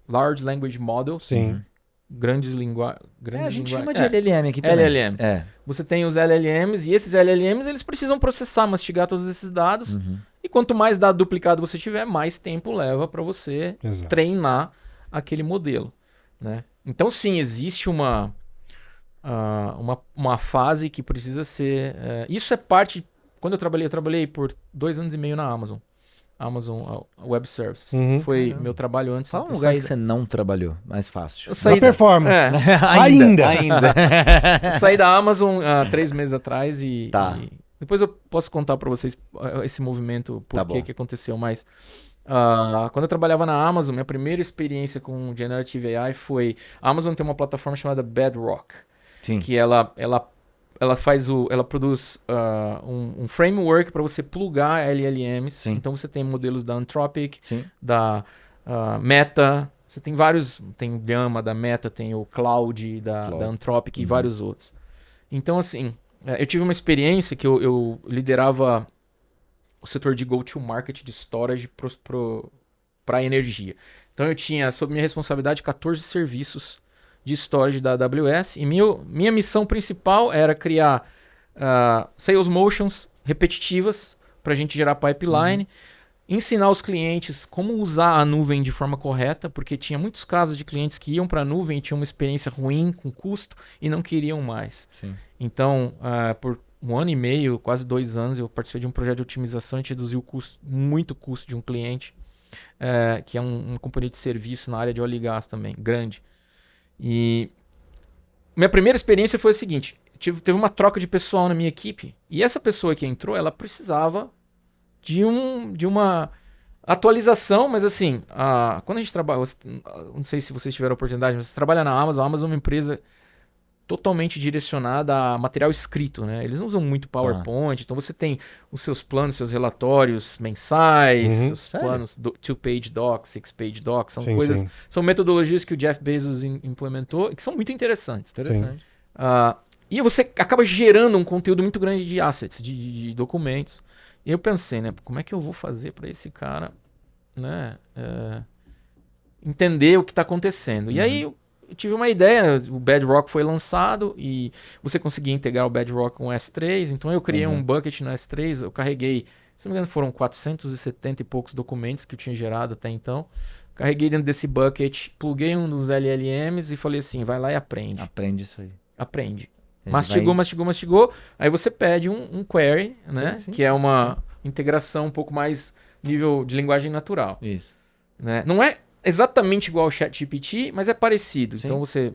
Large Language Models, Sim. grandes linguagens. A gente chama de LLM aqui também. LLM. Você tem os LLMs, e esses LLMs eles precisam processar, mastigar todos esses dados. E quanto mais dado duplicado você tiver, mais tempo leva para você Exato. treinar aquele modelo, né? Então, sim, existe uma fase que precisa ser... isso é parte... Quando eu trabalhei por 2 anos e meio na Amazon. Amazon Web Services. Foi meu trabalho antes. Fala um lugar que você não trabalhou, mais fácil. Eu saí Da performance. Ainda. Eu saí da Amazon há 3 meses atrás e depois eu posso contar para vocês esse movimento, por que aconteceu, mas quando eu trabalhava na Amazon, minha primeira experiência com Generative AI foi... A Amazon tem uma plataforma chamada Bedrock, Sim. que ela produz um framework para você plugar LLMs. Sim. Então você tem modelos da Anthropic, Sim. da Meta, você tem vários, tem o Llama da Meta, tem o Cloud da Anthropic e vários outros. Então, assim, eu tive uma experiência que eu liderava o setor de go-to-market de storage para energia. Então eu tinha, sob minha responsabilidade, 14 serviços de storage da AWS, e minha missão principal era criar sales motions repetitivas para a gente gerar pipeline, ensinar os clientes como usar a nuvem de forma correta, porque tinha muitos casos de clientes que iam para a nuvem e tinham uma experiência ruim com custo e não queriam mais. Sim. Então, por 1 ano e meio, quase 2 anos, eu participei de um projeto de otimização e reduziu muito o custo de um cliente, que é uma companhia de serviço na área de óleo e gás também, grande. E minha primeira experiência foi a seguinte: teve uma troca de pessoal na minha equipe, e essa pessoa que entrou, ela precisava de uma atualização, mas assim, quando a gente trabalha, não sei se vocês tiveram a oportunidade, mas você trabalha na Amazon. A Amazon é uma empresa totalmente direcionada a material escrito, né? Eles não usam muito PowerPoint, então você tem os seus planos, seus relatórios mensais, seus planos 2-page docs, 6-page docs, são coisas, são metodologias que o Jeff Bezos implementou e que são muito interessantes. E você acaba gerando um conteúdo muito grande de assets, de documentos. E eu pensei, né, como é que eu vou fazer para esse cara, né, entender o que está acontecendo? E aí eu tive uma ideia, o Bedrock foi lançado e você conseguia integrar o Bedrock com o S3, então eu criei um bucket no S3, eu carreguei, se não me engano foram 470 e poucos documentos que eu tinha gerado até então, carreguei dentro desse bucket, pluguei um dos LLMs e falei assim, vai lá e aprende. Aprende isso aí. Aprende. Mastigou, aí você pede um query, né, que é uma integração um pouco mais nível de linguagem natural. Isso. Né? Não é exatamente igual ao ChatGPT, mas é parecido. Sim. Então você,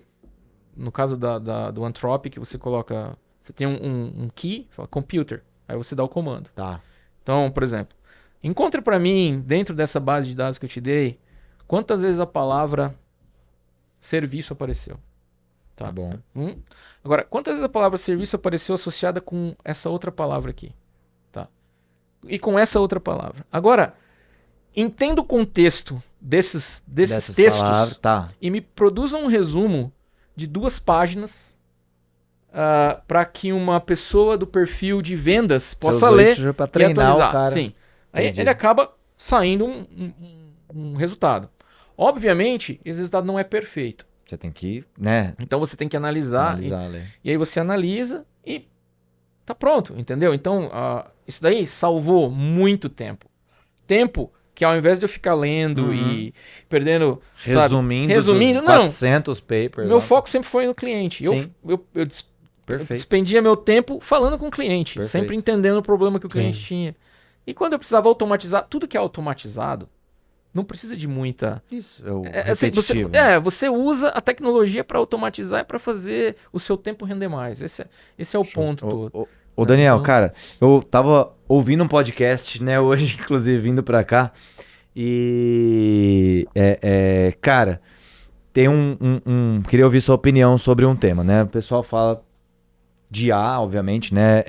no caso do Anthropic, você coloca, você tem um key, você fala computer, aí você dá o comando. Tá. Então, por exemplo, encontre para mim, dentro dessa base de dados que eu te dei, quantas vezes a palavra serviço apareceu. Tá bom. Agora, quantas vezes a palavra serviço apareceu associada com essa outra palavra aqui? Tá. E com essa outra palavra. Agora, entenda o contexto desses textos e me produza um resumo de 2 páginas para que uma pessoa do perfil de vendas possa ler pra treinar e atualizar. O cara. Sim. Aí ele acaba saindo um resultado. Obviamente, esse resultado não é perfeito. Você tem que, né? Então você tem que analisar. E aí você analisa e tá pronto, entendeu? Então, isso daí salvou muito tempo. Tempo que ao invés de eu ficar lendo e perdendo... Resumindo 400 papers. Meu foco sempre foi no cliente. Eu despendia meu tempo falando com o cliente. Sempre entendendo o problema que o cliente tinha. E quando eu precisava automatizar, tudo que é automatizado, não precisa de muita... Isso, repetitivo. Você usa a tecnologia para automatizar e para fazer o seu tempo render mais. Esse é o ponto todo. Ô Daniel, cara, eu tava ouvindo um podcast, né, hoje, inclusive, vindo pra cá, e, cara, tem queria ouvir sua opinião sobre um tema, né, o pessoal fala de IA, obviamente, né,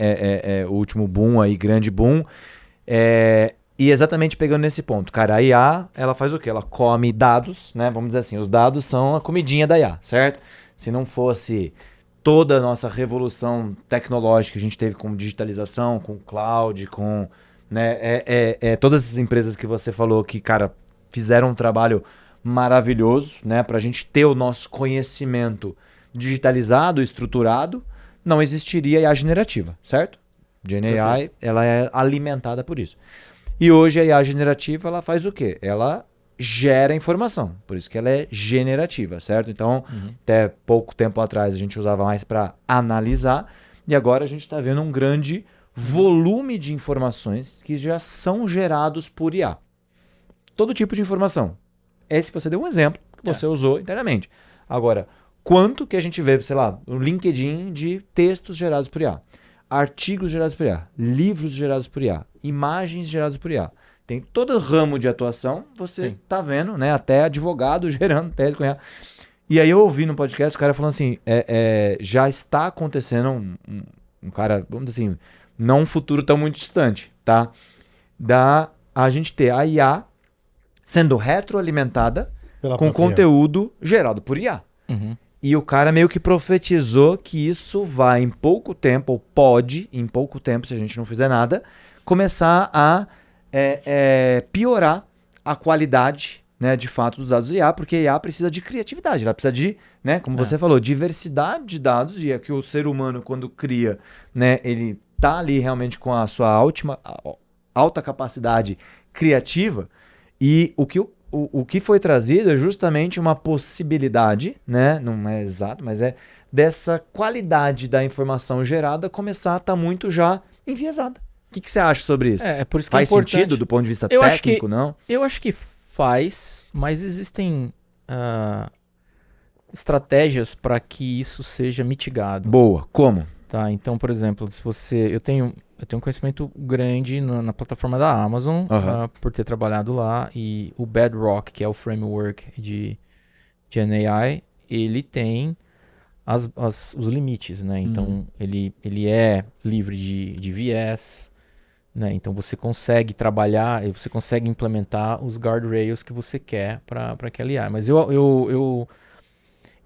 o último boom aí, grande boom, e exatamente pegando nesse ponto, cara, a IA, ela faz o quê? Ela come dados, né, vamos dizer assim, os dados são a comidinha da IA, certo? Se não fosse toda a nossa revolução tecnológica que a gente teve com digitalização, com cloud, com né? Todas as empresas que você falou que, cara, fizeram um trabalho maravilhoso, né? Pra gente ter o nosso conhecimento digitalizado, estruturado, não existiria IA generativa, certo? GenAI, ela é alimentada por isso. E hoje a IA generativa, ela faz o quê? Ela gera informação, por isso que ela é generativa, certo? Então, até pouco tempo atrás a gente usava mais para analisar, e agora a gente está vendo um grande volume de informações que já são gerados por IA. Todo tipo de informação. Esse você deu um exemplo que você usou internamente. Agora, quanto que a gente vê, sei lá, no LinkedIn de textos gerados por IA, artigos gerados por IA, livros gerados por IA, imagens geradas por IA. Tem todo ramo de atuação, você tá vendo, né? Até advogado gerando tese com IA. E aí eu ouvi no podcast o cara falando assim, já está acontecendo um cara, vamos dizer assim, não um futuro tão muito distante, tá? A gente ter a IA sendo retroalimentada com conteúdo gerado por IA. E o cara meio que profetizou que isso vai em pouco tempo, ou pode, em pouco tempo, se a gente não fizer nada, começar a piorar a qualidade, né, de fato dos dados IA, porque a IA precisa de criatividade, ela precisa de, né, como você falou, diversidade de dados, e é que o ser humano, quando cria, né, ele tá ali realmente com a sua alta capacidade criativa, e o que foi trazido é justamente uma possibilidade, né, não é exato, mas é dessa qualidade da informação gerada começar a estar muito já enviesada. O que você acha sobre isso? Por isso que faz é importante. sentido do ponto de vista técnico, não? Eu acho que faz, mas existem estratégias para que isso seja mitigado. Boa. Como? Tá, então, por exemplo, se eu tenho um conhecimento grande na plataforma da Amazon, por ter trabalhado lá, e o Bedrock, que é o framework de GenAI, ele tem os limites, né? Então, ele é livre de viés, né? Então, você consegue trabalhar, você consegue implementar os guardrails que você quer para aquela IA. Mas eu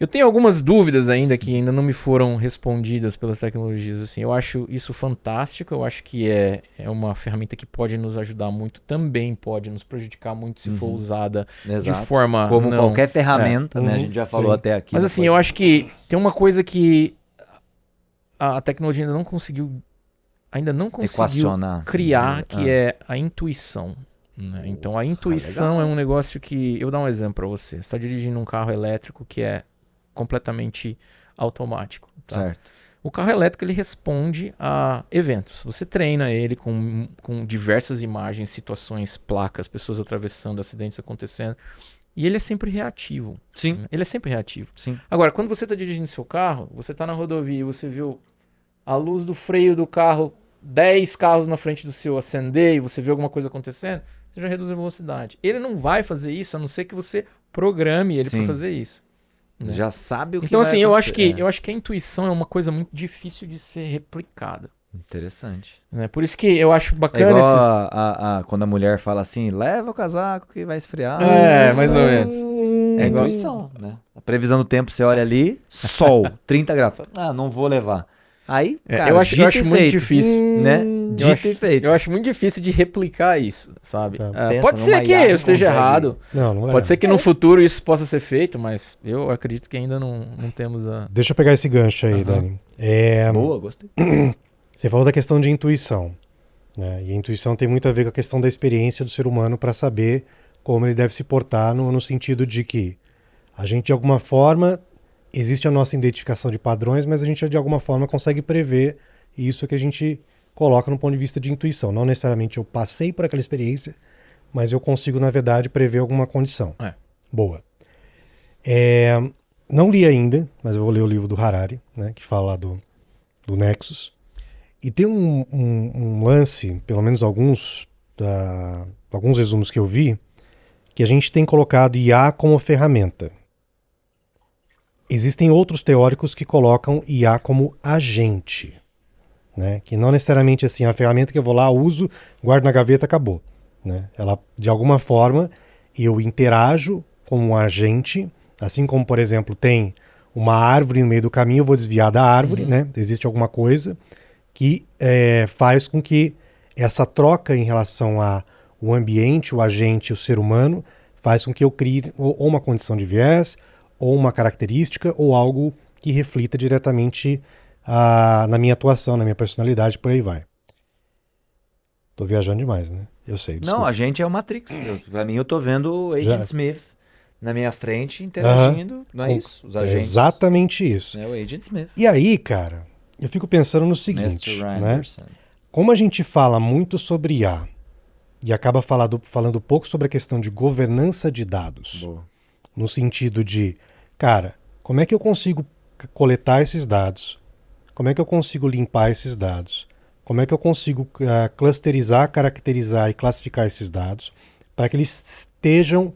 tenho algumas dúvidas ainda que ainda não me foram respondidas pelas tecnologias. Assim, eu acho isso fantástico, eu acho que é uma ferramenta que pode nos ajudar muito, também pode nos prejudicar muito se for usada de forma... Como qualquer ferramenta, né? A gente já falou até aqui. Mas assim, eu acho que tem uma coisa que a tecnologia ainda não conseguiu criar, que é a intuição. Né? Então, a intuição é um negócio que... Eu vou dar um exemplo para você. Você está dirigindo um carro elétrico que é completamente automático. Tá? Certo. O carro elétrico ele responde a eventos. Você treina ele com diversas imagens, situações, placas, pessoas atravessando, acidentes acontecendo. E ele é sempre reativo. Sim. Né? Ele é sempre reativo. Sim. Agora, quando você está dirigindo seu carro, você está na rodovia e você viu a luz do freio do carro, 10 carros na frente do seu acender e você viu alguma coisa acontecendo, você já reduz a velocidade. Ele não vai fazer isso, a não ser que você programe ele para fazer isso. Né? Já sabe o que então, vai assim, acontecer. eu acho que a intuição é uma coisa muito difícil de ser replicada. Interessante. Né? Por isso que eu acho bacana quando a mulher fala assim, leva o casaco que vai esfriar. Mais ou menos. É igual intuição, né? A previsão do tempo, você olha ali, sol, 30 graus. Não vou levar. Aí, cara, eu acho muito difícil. Né? Dito e feito. Eu acho muito difícil de replicar isso, sabe? Pensa pode ser que eu esteja errado. Não pode ser que no futuro isso possa ser feito, mas eu acredito que ainda não temos a... Deixa eu pegar esse gancho aí, Dani. Boa, gostei. Você falou da questão de intuição. Né? E a intuição tem muito a ver com a questão da experiência do ser humano para saber como ele deve se portar no sentido de que a gente, de alguma forma... Existe a nossa identificação de padrões, mas a gente, de alguma forma, consegue prever isso que a gente coloca no ponto de vista de intuição. Não necessariamente eu passei por aquela experiência, mas eu consigo, na verdade, prever alguma condição. Boa. Não li ainda, mas eu vou ler o livro do Harari, né, que fala do Nexus. E tem um lance, pelo menos alguns resumos que eu vi, que a gente tem colocado IA como ferramenta. Existem outros teóricos que colocam IA como agente, né? Que não necessariamente assim, a ferramenta que eu vou lá, uso, guardo na gaveta, acabou. Né? Ela, de alguma forma, eu interajo com um agente, assim como, por exemplo, tem uma árvore no meio do caminho, eu vou desviar da árvore, né? Existe alguma coisa que faz com que essa troca em relação ao ambiente, o agente, o ser humano, faz com que eu crie ou uma condição de viés, ou uma característica, ou algo que reflita diretamente na minha atuação, na minha personalidade, por aí vai. Tô viajando demais, né? Eu sei, desculpa. Não, a gente é o Matrix. Pra mim, eu tô vendo o Agent Já. Smith na minha frente interagindo. Não é isso? Os É agentes. exatamente isso. É o Agent Smith. E aí, cara, eu fico pensando no seguinte, Mr. né? Anderson. Como a gente fala muito sobre IA e acaba falando pouco sobre a questão de governança de dados, Boa. no sentido de, cara, como é que eu consigo coletar esses dados? Como é que eu consigo limpar esses dados? Como é que eu consigo clusterizar, caracterizar e classificar esses dados para que eles estejam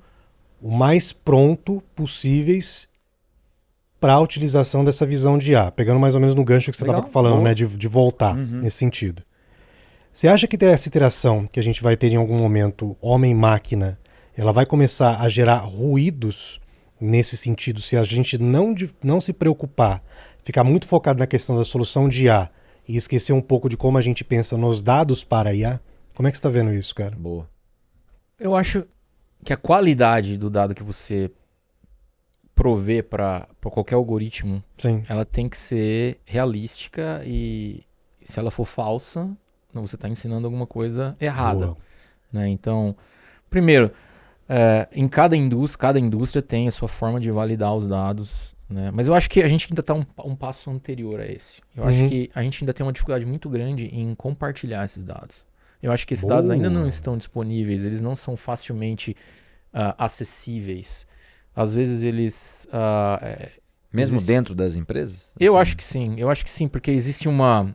o mais pronto possíveis para a utilização dessa visão de IA, pegando mais ou menos no gancho que você Legal, estava falando, boa. né, de voltar nesse sentido. Você acha que essa iteração que a gente vai ter em algum momento, homem-máquina, ela vai começar a gerar ruídos nesse sentido, se a gente não se preocupar, ficar muito focado na questão da solução de IA e esquecer um pouco de como a gente pensa nos dados para IA? Como é que você está vendo isso, cara? Boa. Eu acho que a qualidade do dado que você provê para qualquer algoritmo, Sim. ela tem que ser realística e se ela for falsa, você está ensinando alguma coisa errada. Boa. Né? Então, primeiro, em cada indústria tem a sua forma de validar os dados. Né? Mas eu acho que a gente ainda está um passo anterior a esse. Eu acho que a gente ainda tem uma dificuldade muito grande em compartilhar esses dados. Eu acho que esses dados ainda não estão disponíveis, eles não são facilmente acessíveis. Às vezes eles... Mesmo dentro das empresas? Eu Assim, acho que sim, porque existe uma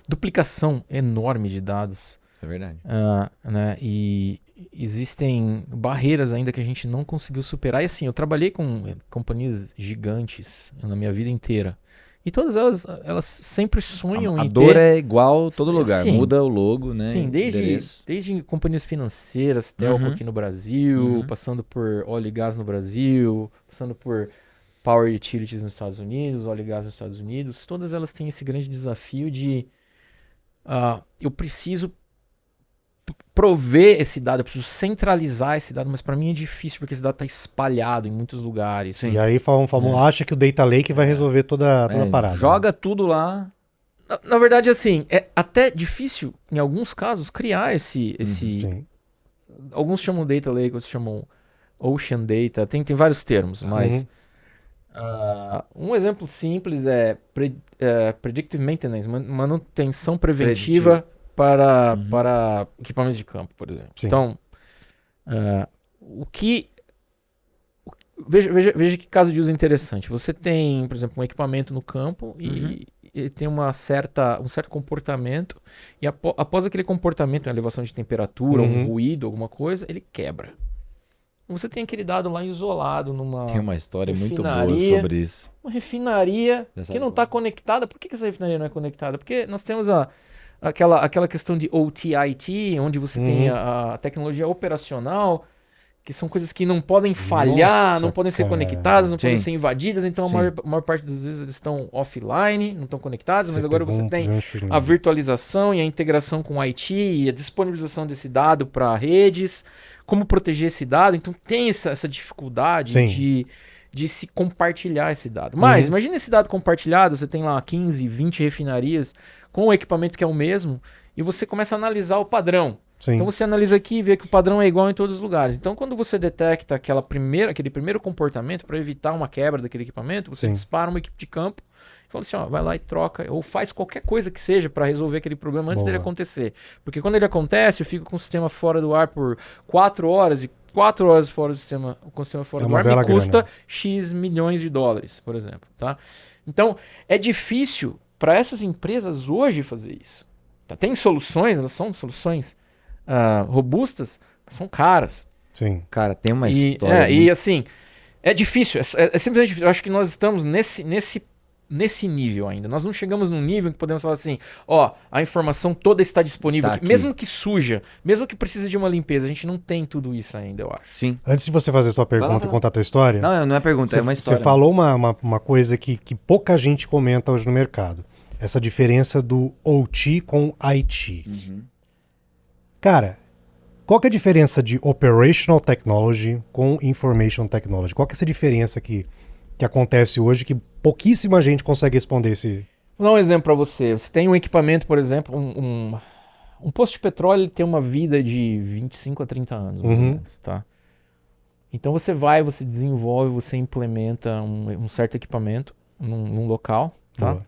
duplicação enorme de dados. É verdade. Né? E existem barreiras ainda que a gente não conseguiu superar. E assim, eu trabalhei com companhias gigantes na minha vida inteira. E todas elas sempre sonham A em dor ter... é igual em todo lugar. Sim. Muda o logo, né? Sim, endereço. desde companhias financeiras, telco aqui no Brasil, passando por óleo e gás no Brasil, passando por power utilities nos Estados Unidos, óleo e gás nos Estados Unidos, todas elas têm esse grande desafio de eu preciso prover esse dado, eu preciso centralizar esse dado, mas para mim é difícil porque esse dado está espalhado em muitos lugares. E aí acha que o Data Lake vai resolver toda a parada. Joga tudo lá. Na verdade, assim, é até difícil, em alguns casos, criar esse... Sim. Alguns chamam Data Lake, outros chamam Ocean Data, tem vários termos, mas... um exemplo simples é Predictive Maintenance, manutenção preventiva para equipamentos de campo, por exemplo. Sim. Então, veja que caso de uso interessante. Você tem, por exemplo, um equipamento no campo e ele tem um certo comportamento e após aquele comportamento, uma elevação de temperatura, um ruído, alguma coisa, ele quebra. Você tem aquele dado lá isolado numa Tem uma história muito boa refinaria, sobre isso. uma refinaria Dessa que não está conectada. Por que essa refinaria não é conectada? Porque nós temos aquela questão de OT/IT, onde você tem a tecnologia operacional, que são coisas que não podem falhar, Nossa, não podem ser cara. podem Sim. ser invadidas, então a maior parte das vezes eles estão offline, não estão conectados, mas agora você tem a virtualização e a integração com o IT e a disponibilização desse dado para redes, como proteger esse dado, então tem essa dificuldade de se compartilhar esse dado. Mas imagina esse dado compartilhado, você tem lá 15, 20 refinarias com o equipamento que é o mesmo e você começa a analisar o padrão. Sim. Então você analisa aqui e vê que o padrão é igual em todos os lugares. Então quando você detecta aquele primeiro comportamento para evitar uma quebra daquele equipamento, você dispara uma equipe de campo e fala assim, vai lá e troca, ou faz qualquer coisa que seja para resolver aquele problema antes dele acontecer. Porque quando ele acontece, eu fico com o sistema fora do ar por 4 horas e 4 horas fora do sistema, com o sistema fora do ar me custa X milhões de dólares, por exemplo. Tá? Então é difícil para essas empresas hoje fazer isso. Tá? Tem soluções, elas são soluções robustas, mas são caras. Sim. Cara, tem uma história. E assim, é difícil, é simplesmente difícil. Eu acho que nós estamos nesse nível ainda. Nós não chegamos num nível que podemos falar assim, a informação toda está disponível, Está mesmo que suja, mesmo que precise de uma limpeza, a gente não tem tudo isso ainda, eu acho. Sim. Antes de você fazer sua pergunta e contar a tua história, Não é pergunta, é uma história. Você falou uma coisa que pouca gente comenta hoje no mercado. essa diferença do OT com IT. Uhum. Cara, qual que é a diferença de Operational Technology com Information Technology? Qual que é essa diferença que acontece hoje que pouquíssima gente consegue responder esse... Vou dar um exemplo para você. Você tem um equipamento, por exemplo, um posto de petróleo, ele tem uma vida de 25 a 30 anos, mais ou menos, tá? Então você desenvolve, você implementa um certo equipamento num local, tá? Boa.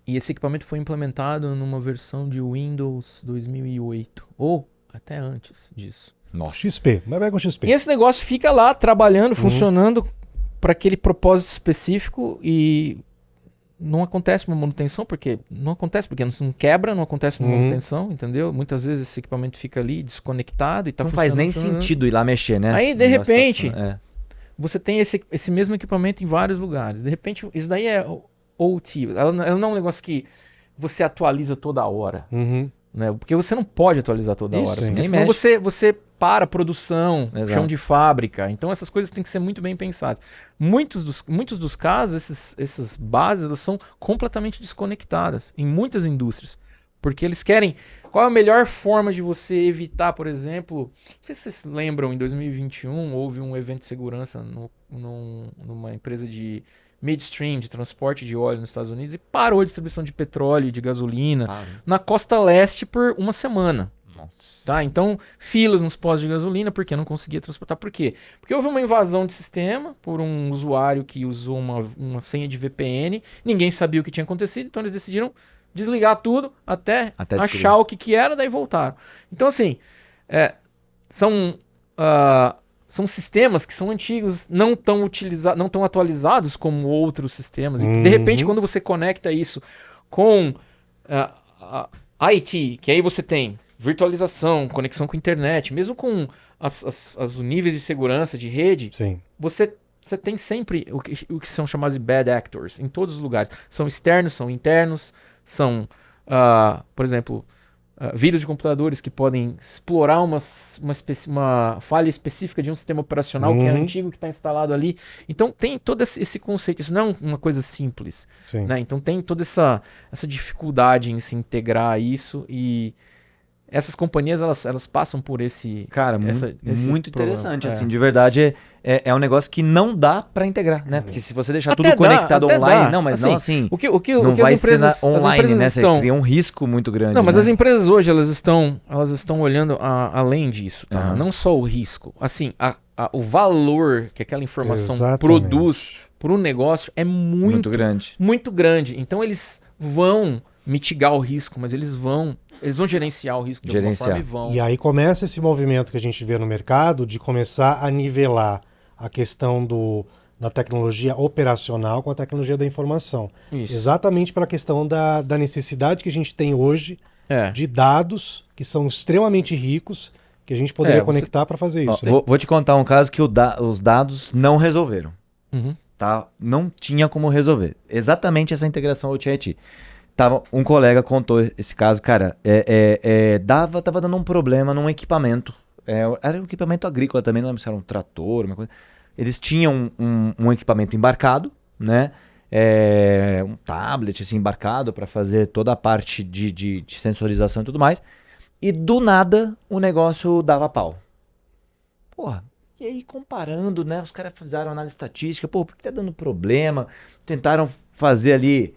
E esse equipamento foi implementado numa versão de Windows 2008, ou até antes disso. Nossa. XP, mas vai com XP. E esse negócio fica lá, trabalhando, funcionando para aquele propósito específico e não acontece uma manutenção, porque não não quebra, não acontece uma manutenção, entendeu? Muitas vezes esse equipamento fica ali desconectado e tá Não faz nem funcionando. sentido ir lá mexer, né? Aí, de repente, É. você tem esse mesmo equipamento em vários lugares. De repente, isso daí é OT. Ela não é um negócio que você atualiza toda hora, Uhum. né? Porque você não pode atualizar toda Isso, hora. sim. Porque Nem senão mexe. você para a produção, Exato. chão de fábrica. Então essas coisas têm que ser muito bem pensadas. Muitos dos casos, essas bases, elas são completamente desconectadas em muitas indústrias. Porque eles querem... Qual é a melhor forma de você evitar, por exemplo... Não sei se vocês se lembram, em 2021 houve um evento de segurança numa empresa de midstream, de transporte de óleo nos Estados Unidos, e parou a distribuição de petróleo e de gasolina na costa leste por uma semana. Nossa. Tá? Então, filas nos postos de gasolina, porque não conseguia transportar. Por quê? Porque houve uma invasão de sistema por um usuário que usou uma senha de VPN, ninguém sabia o que tinha acontecido, então eles decidiram desligar tudo até descobrir. achar o que era, daí voltaram. Então, assim, são sistemas que são antigos, não tão atualizados como outros sistemas. E, de repente, quando você conecta isso com IT, que aí você tem virtualização, conexão com a internet, mesmo com os níveis de segurança de rede, Sim. você tem sempre o que são chamados de bad actors em todos os lugares. São externos, são internos, são, por exemplo, vírus de computadores que podem explorar uma falha específica de um sistema operacional que é antigo, que está instalado ali. Então tem todo esse conceito. Isso não é uma coisa simples. Sim. Né? Então tem toda essa dificuldade em se integrar a isso, e essas companhias elas passam por esse... Cara, esse muito problema. interessante, assim, de verdade é um negócio que não dá pra integrar, né? Porque se você deixar Até tudo dá, conectado até online, dá. não, mas Assim, não assim, o que não as vai empresas, ser online, as empresas né? estão... Você cria um risco muito grande, Não, mas né? as empresas hoje elas estão olhando além disso, tá? Uhum. Não só o risco. Assim, o valor que aquela informação Exatamente. produz para o negócio é muito grande. muito grande. Então eles vão mitigar o risco, mas eles vão gerenciar o risco de alguma forma e vão. E aí começa esse movimento que a gente vê no mercado de começar a nivelar a questão da tecnologia operacional com a tecnologia da informação. Isso. Exatamente pela questão da necessidade que a gente tem hoje É. de dados que são extremamente ricos, que a gente poderia conectar para fazer Ó, isso. vou te contar um caso que os dados não resolveram, Uhum. tá? Não tinha como resolver. Exatamente essa integração OT-IT. Um colega contou esse caso, cara, tava dando um problema num equipamento, era um equipamento agrícola também, não lembro se era um trator, uma coisa. Eles tinham um equipamento embarcado, né, um tablet assim, embarcado para fazer toda a parte de sensorização e tudo mais, e do nada o negócio dava pau. Porra, e aí comparando, né, os caras fizeram análise estatística, pô, por que tá dando problema? Tentaram fazer ali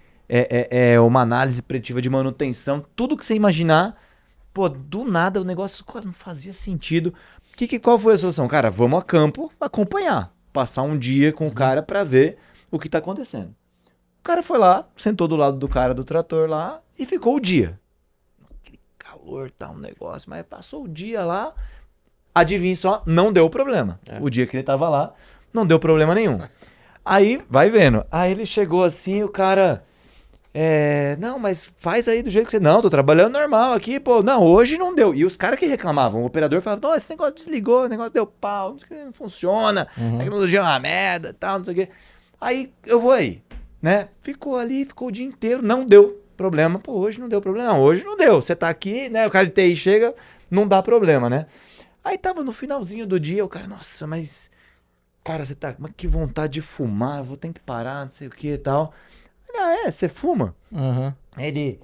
uma análise preditiva de manutenção, tudo que você imaginar, pô, do nada o negócio quase não fazia sentido. Qual foi a solução? Cara, vamos a campo acompanhar, passar um dia com o cara pra ver o que tá acontecendo. O cara foi lá, sentou do lado do cara do trator lá e ficou o dia. Aquele calor, tá um negócio, mas passou o dia lá, adivinha só, não deu problema. O dia que ele tava lá, não deu problema nenhum. Aí, vai vendo, aí ele chegou assim, o cara... não, mas faz aí do jeito que você... Não, tô trabalhando normal aqui, pô. Não, hoje não deu. E os caras que reclamavam, o operador falava, não, esse negócio desligou, o negócio deu pau, não sei o que, não funciona, a tecnologia é uma merda, tal, não sei o que. Aí, eu vou aí, né? Ficou ali, ficou o dia inteiro, não deu problema. Pô, hoje não deu problema. Não, hoje não deu. Você tá aqui, né? O cara de TI chega, não dá problema, né? Aí tava no finalzinho do dia, o cara, nossa, mas... Cara, mas que vontade de fumar, eu vou ter que parar, não sei o que e tal... você fuma? Aham. Ele...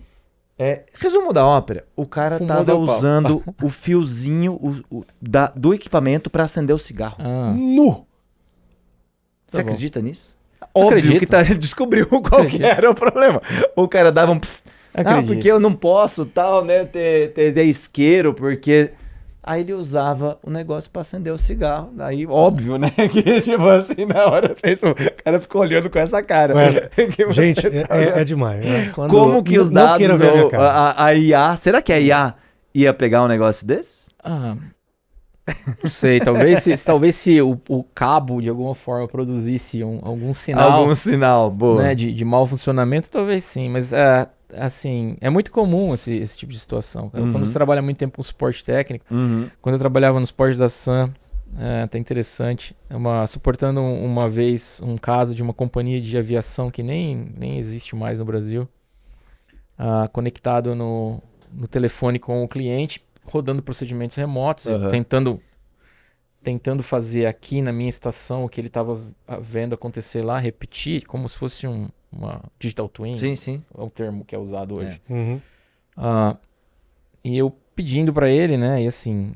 resumo da ópera, o cara Fumou, tava deu pau. usando o fiozinho do equipamento pra acender o cigarro. Ah, Nu! Você tá bom. acredita nisso? Óbvio Acredito. que ele descobriu qual que Acredito. era o problema. O cara dava um pss, Acredito. porque eu não posso tal, né, ter isqueiro, porque... Aí ele usava o negócio pra acender o cigarro. Aí, óbvio, né? Que tipo assim, na hora fez o cara ficou olhando com essa cara. Mas, Que você gente, tá é demais. Né? Quando- Como que os Não dados, queira ver a minha ou cara. a IA, será que a IA ia pegar um negócio desse? Ah, não sei, talvez se o cabo de alguma forma produzisse algum sinal, Algum sinal, boa. né, de mau funcionamento, talvez sim, mas assim, é muito comum esse tipo de situação. Cara. Uhum. Quando você trabalha muito tempo com suporte técnico, Uhum. quando eu trabalhava no suporte da Sun, até interessante, suportando uma vez um caso de uma companhia de aviação que nem existe mais no Brasil, conectado no telefone com o cliente, rodando procedimentos remotos, Uhum. tentando fazer aqui na minha estação o que ele estava vendo acontecer lá, repetir, como se fosse uma digital twin, Sim, sim. é o termo que é usado hoje. Uhum. E eu pedindo para ele, né, e assim,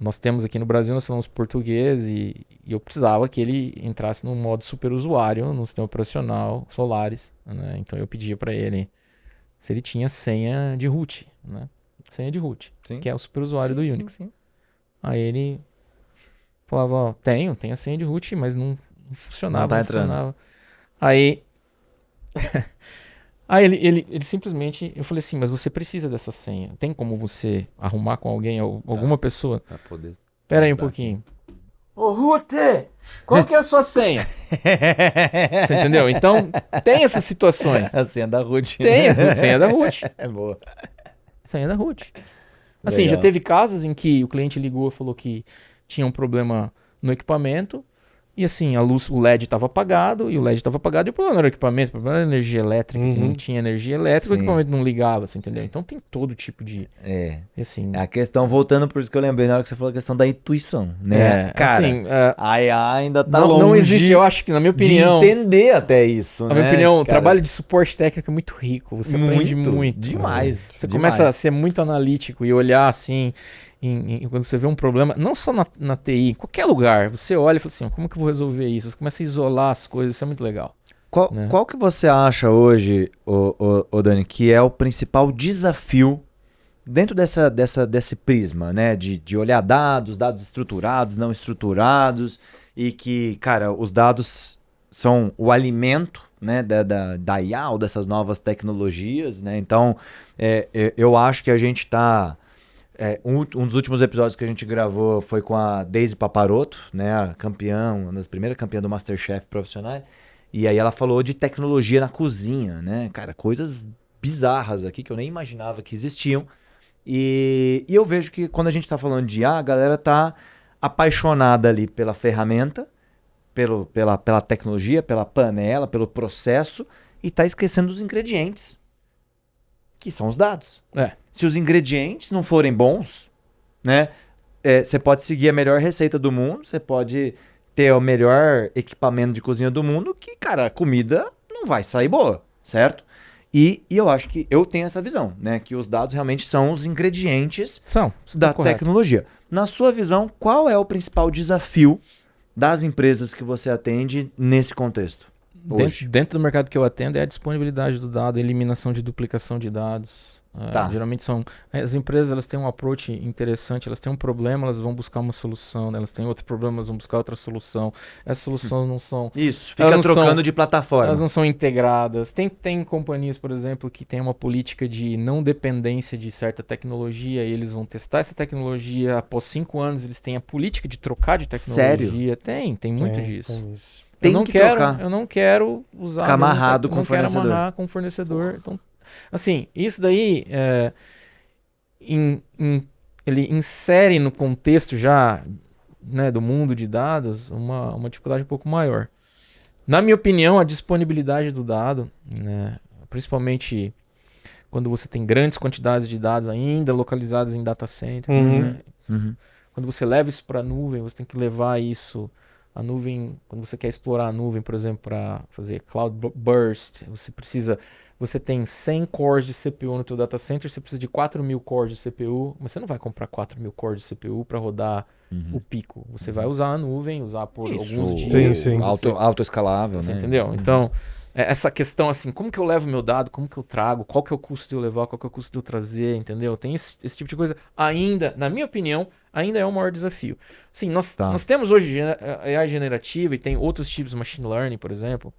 nós temos aqui no Brasil, nós falamos português e eu precisava que ele entrasse no modo superusuário no sistema operacional Solaris, né, então eu pedia para ele se ele tinha senha de root, né, senha de root, Sim. que é o superusuário Sim, do sim, Unix. sim. Aí ele falava, ó, tenho a senha de root, mas não funcionava, Não tá não entrando. funcionava. Aí, aí ele simplesmente, eu falei assim, mas você precisa dessa senha. Tem como você arrumar com alguém, alguma pessoa? Pra poder. Pera aí um ajudar pouquinho. Ô, Rute, qual que é a sua senha? Você entendeu? Então, tem essas situações. A senha da Ruth. Tem a senha da root. É boa. Senha da root. Assim, Legal. já teve casos em que o cliente ligou e falou que tinha um problema no equipamento e assim, a luz, o LED estava apagado e o o problema não era o equipamento, o problema era a energia elétrica, que Uhum. não tinha energia elétrica, Sim. o equipamento não ligava, você entendeu? Então tem todo tipo de, É. assim, A questão, voltando por isso que eu lembrei na hora que você falou a questão da intuição, né? Cara, assim, a IA ainda tá não, longe não existe, eu acho que na minha opinião, de entender até isso, na né? minha opinião, o cara? trabalho de suporte técnico é muito rico, você aprende muito. Demais. Assim. Você demais. começa a ser muito analítico e olhar assim, quando você vê um problema, não só na TI, em qualquer lugar, você olha e fala assim, como que eu vou resolver isso? Você começa a isolar as coisas, isso é muito legal. né? Qual que você acha hoje, ô Dani, que é o principal desafio dentro desse prisma, né? De olhar dados estruturados, não estruturados, e que, cara, os dados são o alimento, né, da IA ou dessas novas tecnologias, né? Então, eu acho que a gente tá... um dos últimos episódios que a gente gravou foi com a Daisy Paparoto, né, a campeã, uma das primeiras campeãs do MasterChef profissional. E aí ela falou de tecnologia na cozinha, né? Cara, coisas bizarras aqui que eu nem imaginava que existiam. E eu vejo que quando a gente tá falando de IA, a galera tá apaixonada ali pela ferramenta, pela tecnologia, pela panela, pelo processo, e tá esquecendo dos ingredientes, que são os dados. Se os ingredientes não forem bons, né? Você pode seguir a melhor receita do mundo, você pode ter o melhor equipamento de cozinha do mundo, que, cara, a comida não vai sair boa, certo? E eu acho que eu tenho essa visão, né? Que os dados realmente são os ingredientes da tecnologia. Na sua visão, qual é o principal desafio das empresas que você atende nesse contexto? Dentro do mercado que eu atendo é a disponibilidade do dado, a eliminação de duplicação de dados. Geralmente as empresas, elas têm um approach interessante, elas têm um problema, elas vão buscar uma solução, né? Elas têm outro problema, elas vão buscar outra solução. Essas soluções não são... Isso, fica trocando de plataforma. Elas não são integradas. Tem companhias, por exemplo, que tem uma política de não dependência de certa tecnologia e eles vão testar essa tecnologia, após 5 anos eles têm a política de trocar de tecnologia. Sério? Tem muito disso. Tem isso. Eu não quero usar... Ficar amarrado com o fornecedor. Não quero amarrar com o fornecedor. Então, assim, isso daí ele insere no contexto já, né, do mundo de dados uma dificuldade um pouco maior. Na minha opinião, a disponibilidade do dado, né, principalmente quando você tem grandes quantidades de dados ainda localizados em data centers, né, quando você leva isso para a nuvem, você tem que levar isso A nuvem, quando você quer explorar a nuvem, por exemplo, para fazer Cloud Burst, você tem 100 cores de CPU no teu data center, você precisa de 4.000 cores de CPU, mas você não vai comprar 4.000 cores de CPU para rodar o pico. Você vai usar a nuvem, usar por alguns dias. Sim. Autoescalável, Você né? entendeu? Então, essa questão assim, como que eu levo meu dado, como que eu trago, qual que é o custo de eu levar, qual que é o custo de eu trazer, entendeu? Tem esse tipo de coisa. Ainda, na minha opinião, ainda é o maior desafio. Sim, nós temos hoje AI generativa e tem outros tipos de machine learning, por exemplo.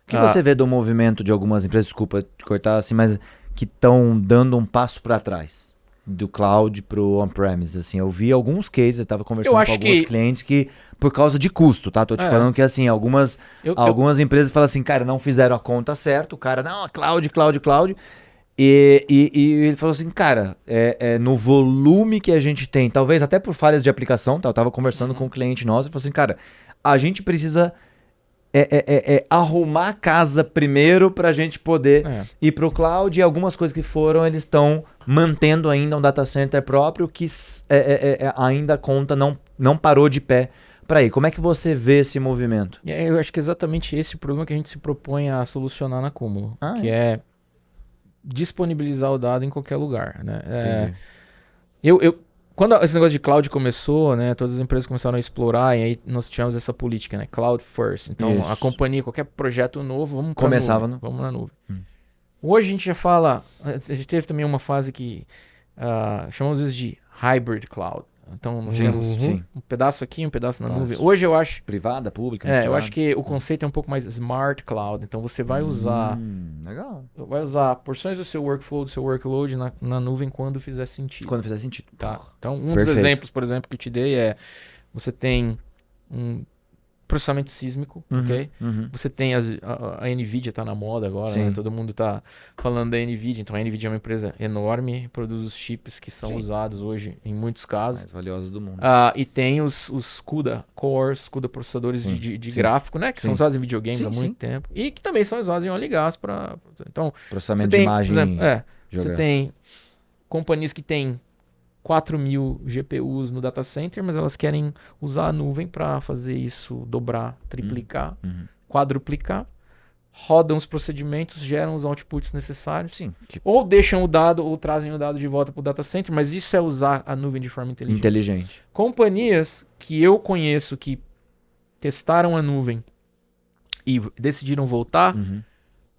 O que você vê do movimento de algumas empresas, desculpa te cortar assim, mas que estão dando um passo para trás do cloud pro on-premise, assim, eu vi alguns cases, eu estava conversando com alguns clientes que, por causa de custo, tá? Tô te falando que, assim, algumas empresas falam assim, cara, não fizeram a conta certo, o cara, não, cloud, e ele falou assim, cara, no volume que a gente tem, talvez até por falhas de aplicação, tá? Eu tava conversando com um cliente nosso, ele falou assim, cara, a gente precisa arrumar a casa primeiro pra gente poder ir pro cloud, e algumas coisas que foram, eles estão mantendo ainda um data center próprio que ainda a conta não parou de pé para ir. Como é que você vê esse movimento? Eu acho que é exatamente esse o problema que a gente se propõe a solucionar na Cúmulo, que é disponibilizar o dado em qualquer lugar, né? Quando esse negócio de cloud começou, né, todas as empresas começaram a explorar, e aí nós tivemos essa política, né, cloud first. Então, a companhia, qualquer projeto novo, vamos na nuvem. Hoje a gente já fala, a gente teve também uma fase que chamamos isso de hybrid cloud. Então, nós temos um pedaço aqui, um pedaço na nuvem. Hoje eu acho... Privada, pública? Eu acho que o conceito é um pouco mais smart cloud. Então, você vai usar... Legal. Vai usar porções do seu workflow, do seu workload na nuvem quando fizer sentido. Quando fizer sentido. Tá. Então, dos exemplos, por exemplo, que eu te dei você tem um processamento sísmico, ok? Você tem a NVIDIA tá na moda agora, né? Todo mundo tá falando da NVIDIA. Então, a NVIDIA é uma empresa enorme, produz os chips que são usados hoje em muitos casos. Mais valiosos do mundo. E tem os CUDA cores, CUDA processadores de gráfico, né? Que são usados em videogames há muito tempo. E que também são usados em óleo e gás para... Então, processamento de imagem. Por exemplo, você tem companhias que têm 4.000 GPUs no data center, mas elas querem usar a nuvem para fazer isso dobrar, triplicar, quadruplicar, rodam os procedimentos, geram os outputs necessários, ou deixam o dado, ou trazem o dado de volta para o data center, mas isso é usar a nuvem de forma inteligente. Companhias que eu conheço que testaram a nuvem e decidiram voltar,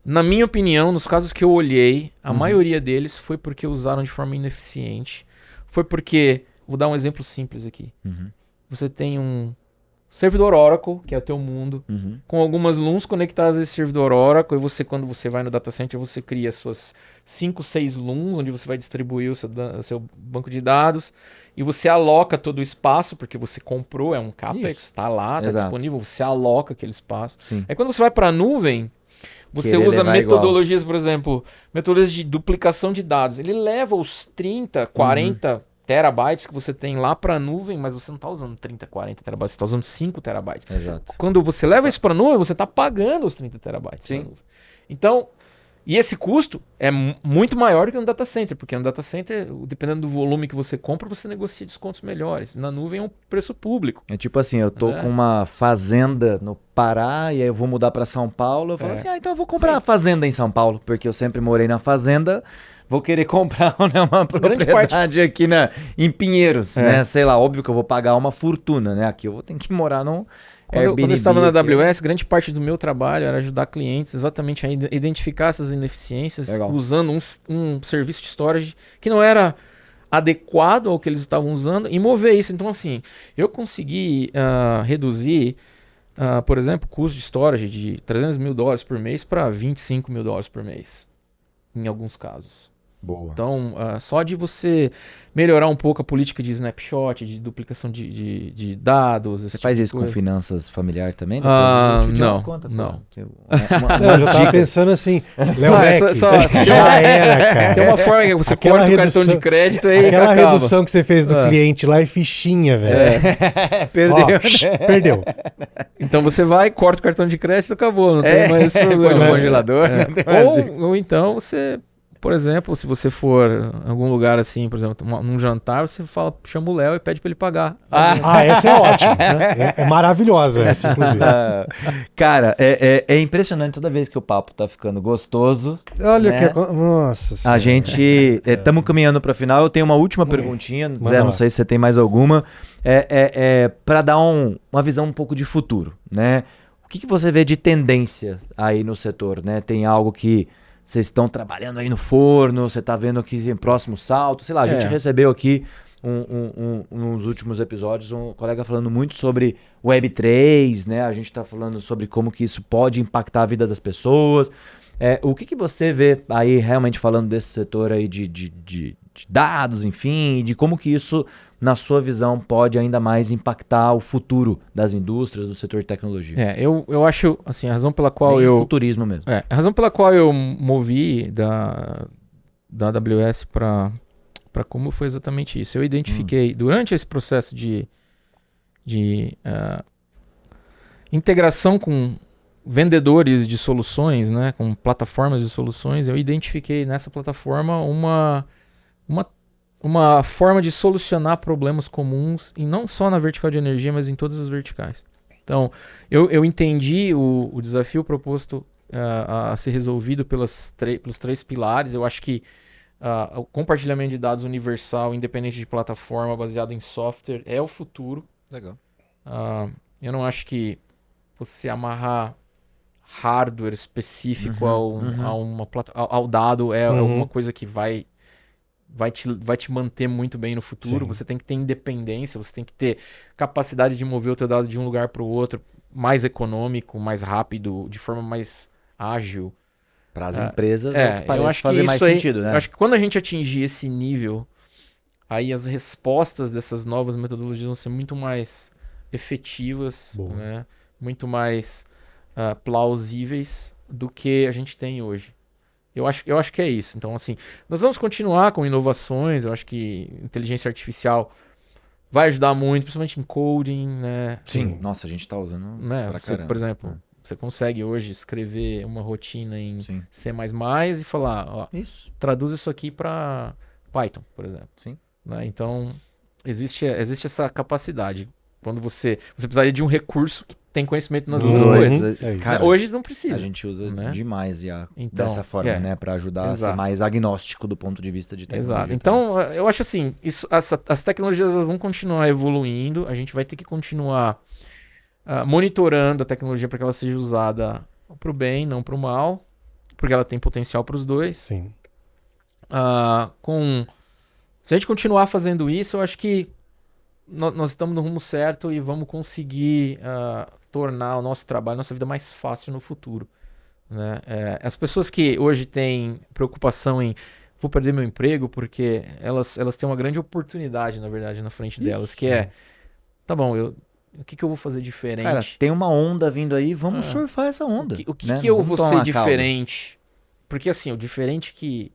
na minha opinião, nos casos que eu olhei, a maioria deles foi porque usaram de forma ineficiente. Foi porque, vou dar um exemplo simples aqui. Você tem um servidor Oracle, que é o teu mundo, com algumas LUNs conectadas a esse servidor Oracle, e quando você vai no data center, você cria suas 5, 6 LUNs, onde você vai distribuir o seu banco de dados, e você aloca todo o espaço, porque você comprou, é um CAPEX, está lá, está disponível, você aloca aquele espaço. Aí quando você vai para a nuvem, você usa metodologias, por exemplo, metodologias de duplicação de dados. Ele leva os 30, 40 terabytes que você tem lá para a nuvem, mas você não está usando 30, 40 terabytes, você está usando 5 terabytes. Exato. Quando você leva isso para a nuvem, você está pagando os 30 terabytes na nuvem. Então, e esse custo é muito maior que no data center, porque no data center, dependendo do volume que você compra, você negocia descontos melhores. Na nuvem é um preço público. É tipo assim, eu tô com uma fazenda no Pará e aí eu vou mudar para São Paulo, eu falo assim, então eu vou comprar a fazenda em São Paulo, porque eu sempre morei na fazenda, vou querer comprar uma propriedade aqui em Pinheiros, né? Sei lá, óbvio que eu vou pagar uma fortuna, né? Aqui eu vou ter que morar num... Quando eu estava na AWS, grande parte do meu trabalho era ajudar clientes exatamente a identificar essas ineficiências usando um serviço de storage que não era adequado ao que eles estavam usando e mover isso. Então, assim, eu consegui reduzir, por exemplo, o custo de storage de $300 mil por mês para $25 mil por mês, em alguns casos. Boa. Então, só de você melhorar um pouco a política de snapshot, de duplicação de dados... Você faz isso com finanças familiar também? Não. Eu já estava pensando assim, Léo Beck, já era, cara. Tem uma forma que você corta o cartão de crédito e aquela redução que você fez do cliente lá é fichinha, velho. Perdeu. Então você vai, corta o cartão de crédito e acabou, não tem mais problema. Põe no congelador. Ou então você... por exemplo, se você for em algum lugar assim, por exemplo, num jantar, você chama o Léo e pede para ele pagar. Essa é ótima. É maravilhosa essa, inclusive. Cara, é impressionante toda vez que o papo tá ficando gostoso. Olha né? Nossa senhora. A gente estamos caminhando para o final. Eu tenho uma última perguntinha, Zé, não sei se você tem mais alguma. Para dar uma visão um pouco de futuro, né? O que você vê de tendência aí no setor, né? Tem algo que vocês estão trabalhando aí no forno, você está vendo aqui em próximo salto, sei lá, a gente recebeu aqui nos últimos episódios um colega falando muito sobre Web3, né? A gente está falando sobre como que isso pode impactar a vida das pessoas. O que você vê aí realmente falando desse setor aí de dados, enfim, de como que isso, na sua visão, pode ainda mais impactar o futuro das indústrias, do setor de tecnologia? Eu acho, assim, a razão pela qual futurismo mesmo. A razão pela qual eu movi da AWS para como foi exatamente isso. Eu identifiquei, durante esse processo de integração com vendedores de soluções, né, com plataformas de soluções, eu identifiquei nessa plataforma uma forma de solucionar problemas comuns, e não só na vertical de energia, mas em todas as verticais. Então, eu entendi o desafio proposto a ser resolvido pelos 3 pilares. Eu acho que o compartilhamento de dados universal, independente de plataforma, baseado em software, é o futuro. Legal. Eu não acho que você amarrar hardware específico ao dado é alguma coisa que vai te manter muito bem no futuro. Sim. Você tem que ter independência, você tem que ter capacidade de mover o teu dado de um lugar para o outro mais econômico, mais rápido, de forma mais ágil. Para as empresas é o que parece fazer mais sentido, né? Eu acho que quando a gente atingir esse nível, aí as respostas dessas novas metodologias vão ser muito mais efetivas, né? Muito mais plausíveis do que a gente tem hoje. Eu acho que é isso. Então, assim, nós vamos continuar com inovações. Eu acho que inteligência artificial vai ajudar muito, principalmente em coding, né? Sim, nossa, a gente está usando pra caramba. Por exemplo, você consegue hoje escrever uma rotina em C++ e falar, ó, traduz isso aqui para Python, por exemplo. Sim. Né? Então, existe essa capacidade. Quando você precisaria de um recurso que tem conhecimento nas duas coisas. Cara, hoje não precisa. A gente usa demais IA dessa forma, né? Para ajudar a ser mais agnóstico do ponto de vista de tecnologia. Exato. Então, eu acho assim, as tecnologias vão continuar evoluindo, a gente vai ter que continuar monitorando a tecnologia para que ela seja usada para o bem, não para o mal, porque ela tem potencial para os dois. Sim. Se a gente continuar fazendo isso, eu acho que nós estamos no rumo certo e vamos conseguir tornar o nosso trabalho, nossa vida mais fácil no futuro. Né? As pessoas que hoje têm preocupação em vou perder meu emprego, porque elas têm uma grande oportunidade, na verdade, na frente delas, que tá bom, o que eu vou fazer diferente? Cara, tem uma onda vindo aí, vamos surfar essa onda. O que eu vou ser diferente? Porque assim, o diferente que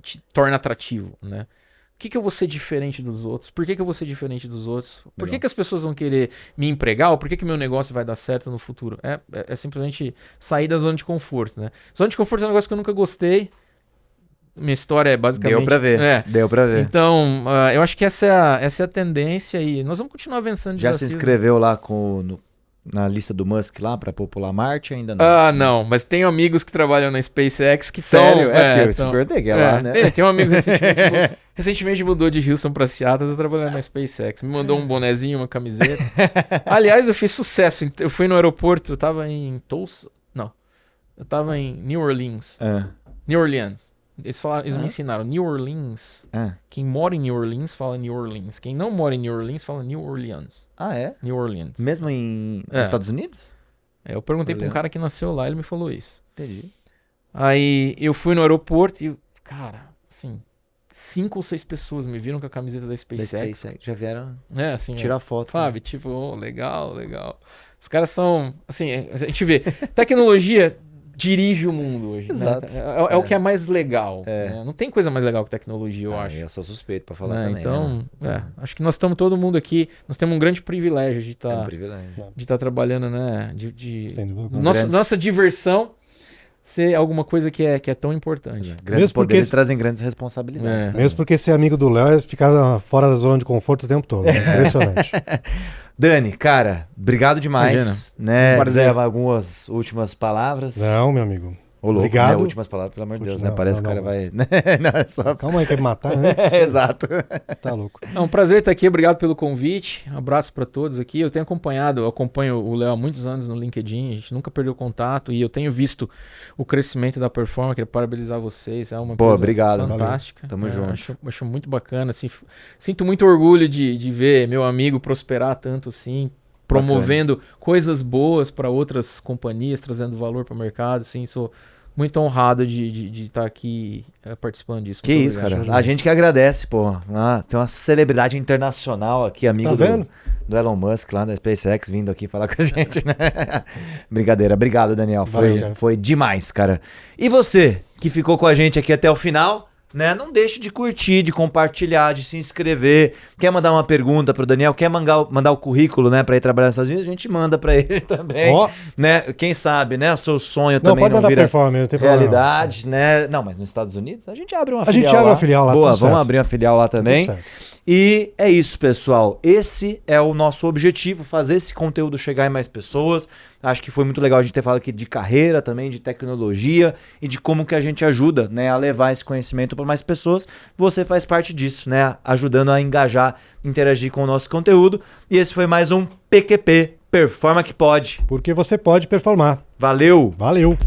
te torna atrativo, né? O que eu vou ser diferente dos outros? Por que eu vou ser diferente dos outros? Por que as pessoas vão querer me empregar? Ou por que meu negócio vai dar certo no futuro? É simplesmente sair da zona de conforto, né? Zona de conforto é um negócio que eu nunca gostei. Minha história é basicamente... Deu pra ver. Então, eu acho que essa é a tendência e nós vamos continuar avançando. Já desafios, se inscreveu lá na lista do Musk lá para popular Marte? Ainda não? Não, mas tenho amigos que trabalham na SpaceX que Sério? Porque eu lá, né? Tem um amigo recentemente mudou de Houston para Seattle, tá trabalhando na SpaceX. Me mandou um bonezinho, uma camiseta. Aliás, eu fiz sucesso. Eu fui no aeroporto, eu tava em Tulsa. Não, eu tava em New Orleans. New Orleans. Eles me ensinaram, New Orleans. Quem mora em New Orleans fala New Orleans. Quem não mora em New Orleans fala New Orleans. New Orleans. Mesmo nos Estados Unidos? Eu perguntei pra um cara que nasceu lá, ele me falou isso. Entendi. Aí eu fui no aeroporto e, cara, assim, 5 ou 6 pessoas me viram com a camiseta da SpaceX. Já vieram assim, tirar foto. Sabe? Né? Tipo, legal. Os caras são, assim, a gente vê, tecnologia dirige o mundo hoje. Exato. Né? É o que é mais legal. Né? Não tem coisa mais legal que tecnologia, eu acho. Eu sou suspeito pra falar também. Então, acho que nós estamos todo mundo aqui, nós temos um grande privilégio de estar trabalhando, né? Sem dúvida. Nossa diversão ser alguma coisa que é tão importante. Grandes Mesmo porque poderes trazem grandes responsabilidades. É. também. Mesmo porque ser amigo do Léo é ficar fora da zona de conforto o tempo todo. Né? Impressionante. Dani, cara, obrigado demais. Né? Um prazer. Quiser algumas últimas palavras? Não, meu amigo. Ô, louco, Obrigado. né? Últimas palavras, pelo amor de Deus, Não, né? Parece não, que o cara não. vai... Não, é só... Calma aí, quer me matar antes? Exato. Tá louco. É um prazer estar aqui, obrigado pelo convite. Abraço para todos aqui. Eu acompanho o Léo há muitos anos no LinkedIn, a gente nunca perdeu contato e eu tenho visto o crescimento da performance. Queria parabenizar vocês, é uma Pô, empresa obrigado. fantástica. Tamo junto. Acho muito bacana, assim, sinto muito orgulho de ver meu amigo prosperar tanto assim, promovendo coisas boas para outras companhias, trazendo valor para o mercado, assim, sou muito honrado de estar aqui participando disso. Que Muito isso, obrigado. cara. A gente que agradece, pô. Tem uma celebridade internacional aqui, amigo Tá vendo? do Elon Musk lá da SpaceX, vindo aqui falar com a gente, né? Brincadeira. Obrigado, Daniel. Valeu, cara. Foi demais, cara. E você, que ficou com a gente aqui até o final, né? Não deixe de curtir, de compartilhar, de se inscrever. Quer mandar uma pergunta pro Daniel? Quer mandar o currículo, né, pra ir trabalhar nos Estados Unidos? A gente manda pra ele também. Ó. Né? Quem sabe, né? O seu sonho Não, também pode não mandar vira performance, não tem problema. realidade, né? Não, mas nos Estados Unidos a gente abre uma A filial gente abre lá. uma filial lá, Boa, tudo vamos certo. abrir uma filial lá também. Tudo certo. E é isso, pessoal. Esse é o nosso objetivo, fazer esse conteúdo chegar em mais pessoas. Acho que foi muito legal a gente ter falado aqui de carreira também, de tecnologia e de como que a gente ajuda, né, a levar esse conhecimento para mais pessoas. Você faz parte disso, né, ajudando a engajar, interagir com o nosso conteúdo. E esse foi mais um PQP, Performa que Pode. Porque você pode performar. Valeu! Valeu!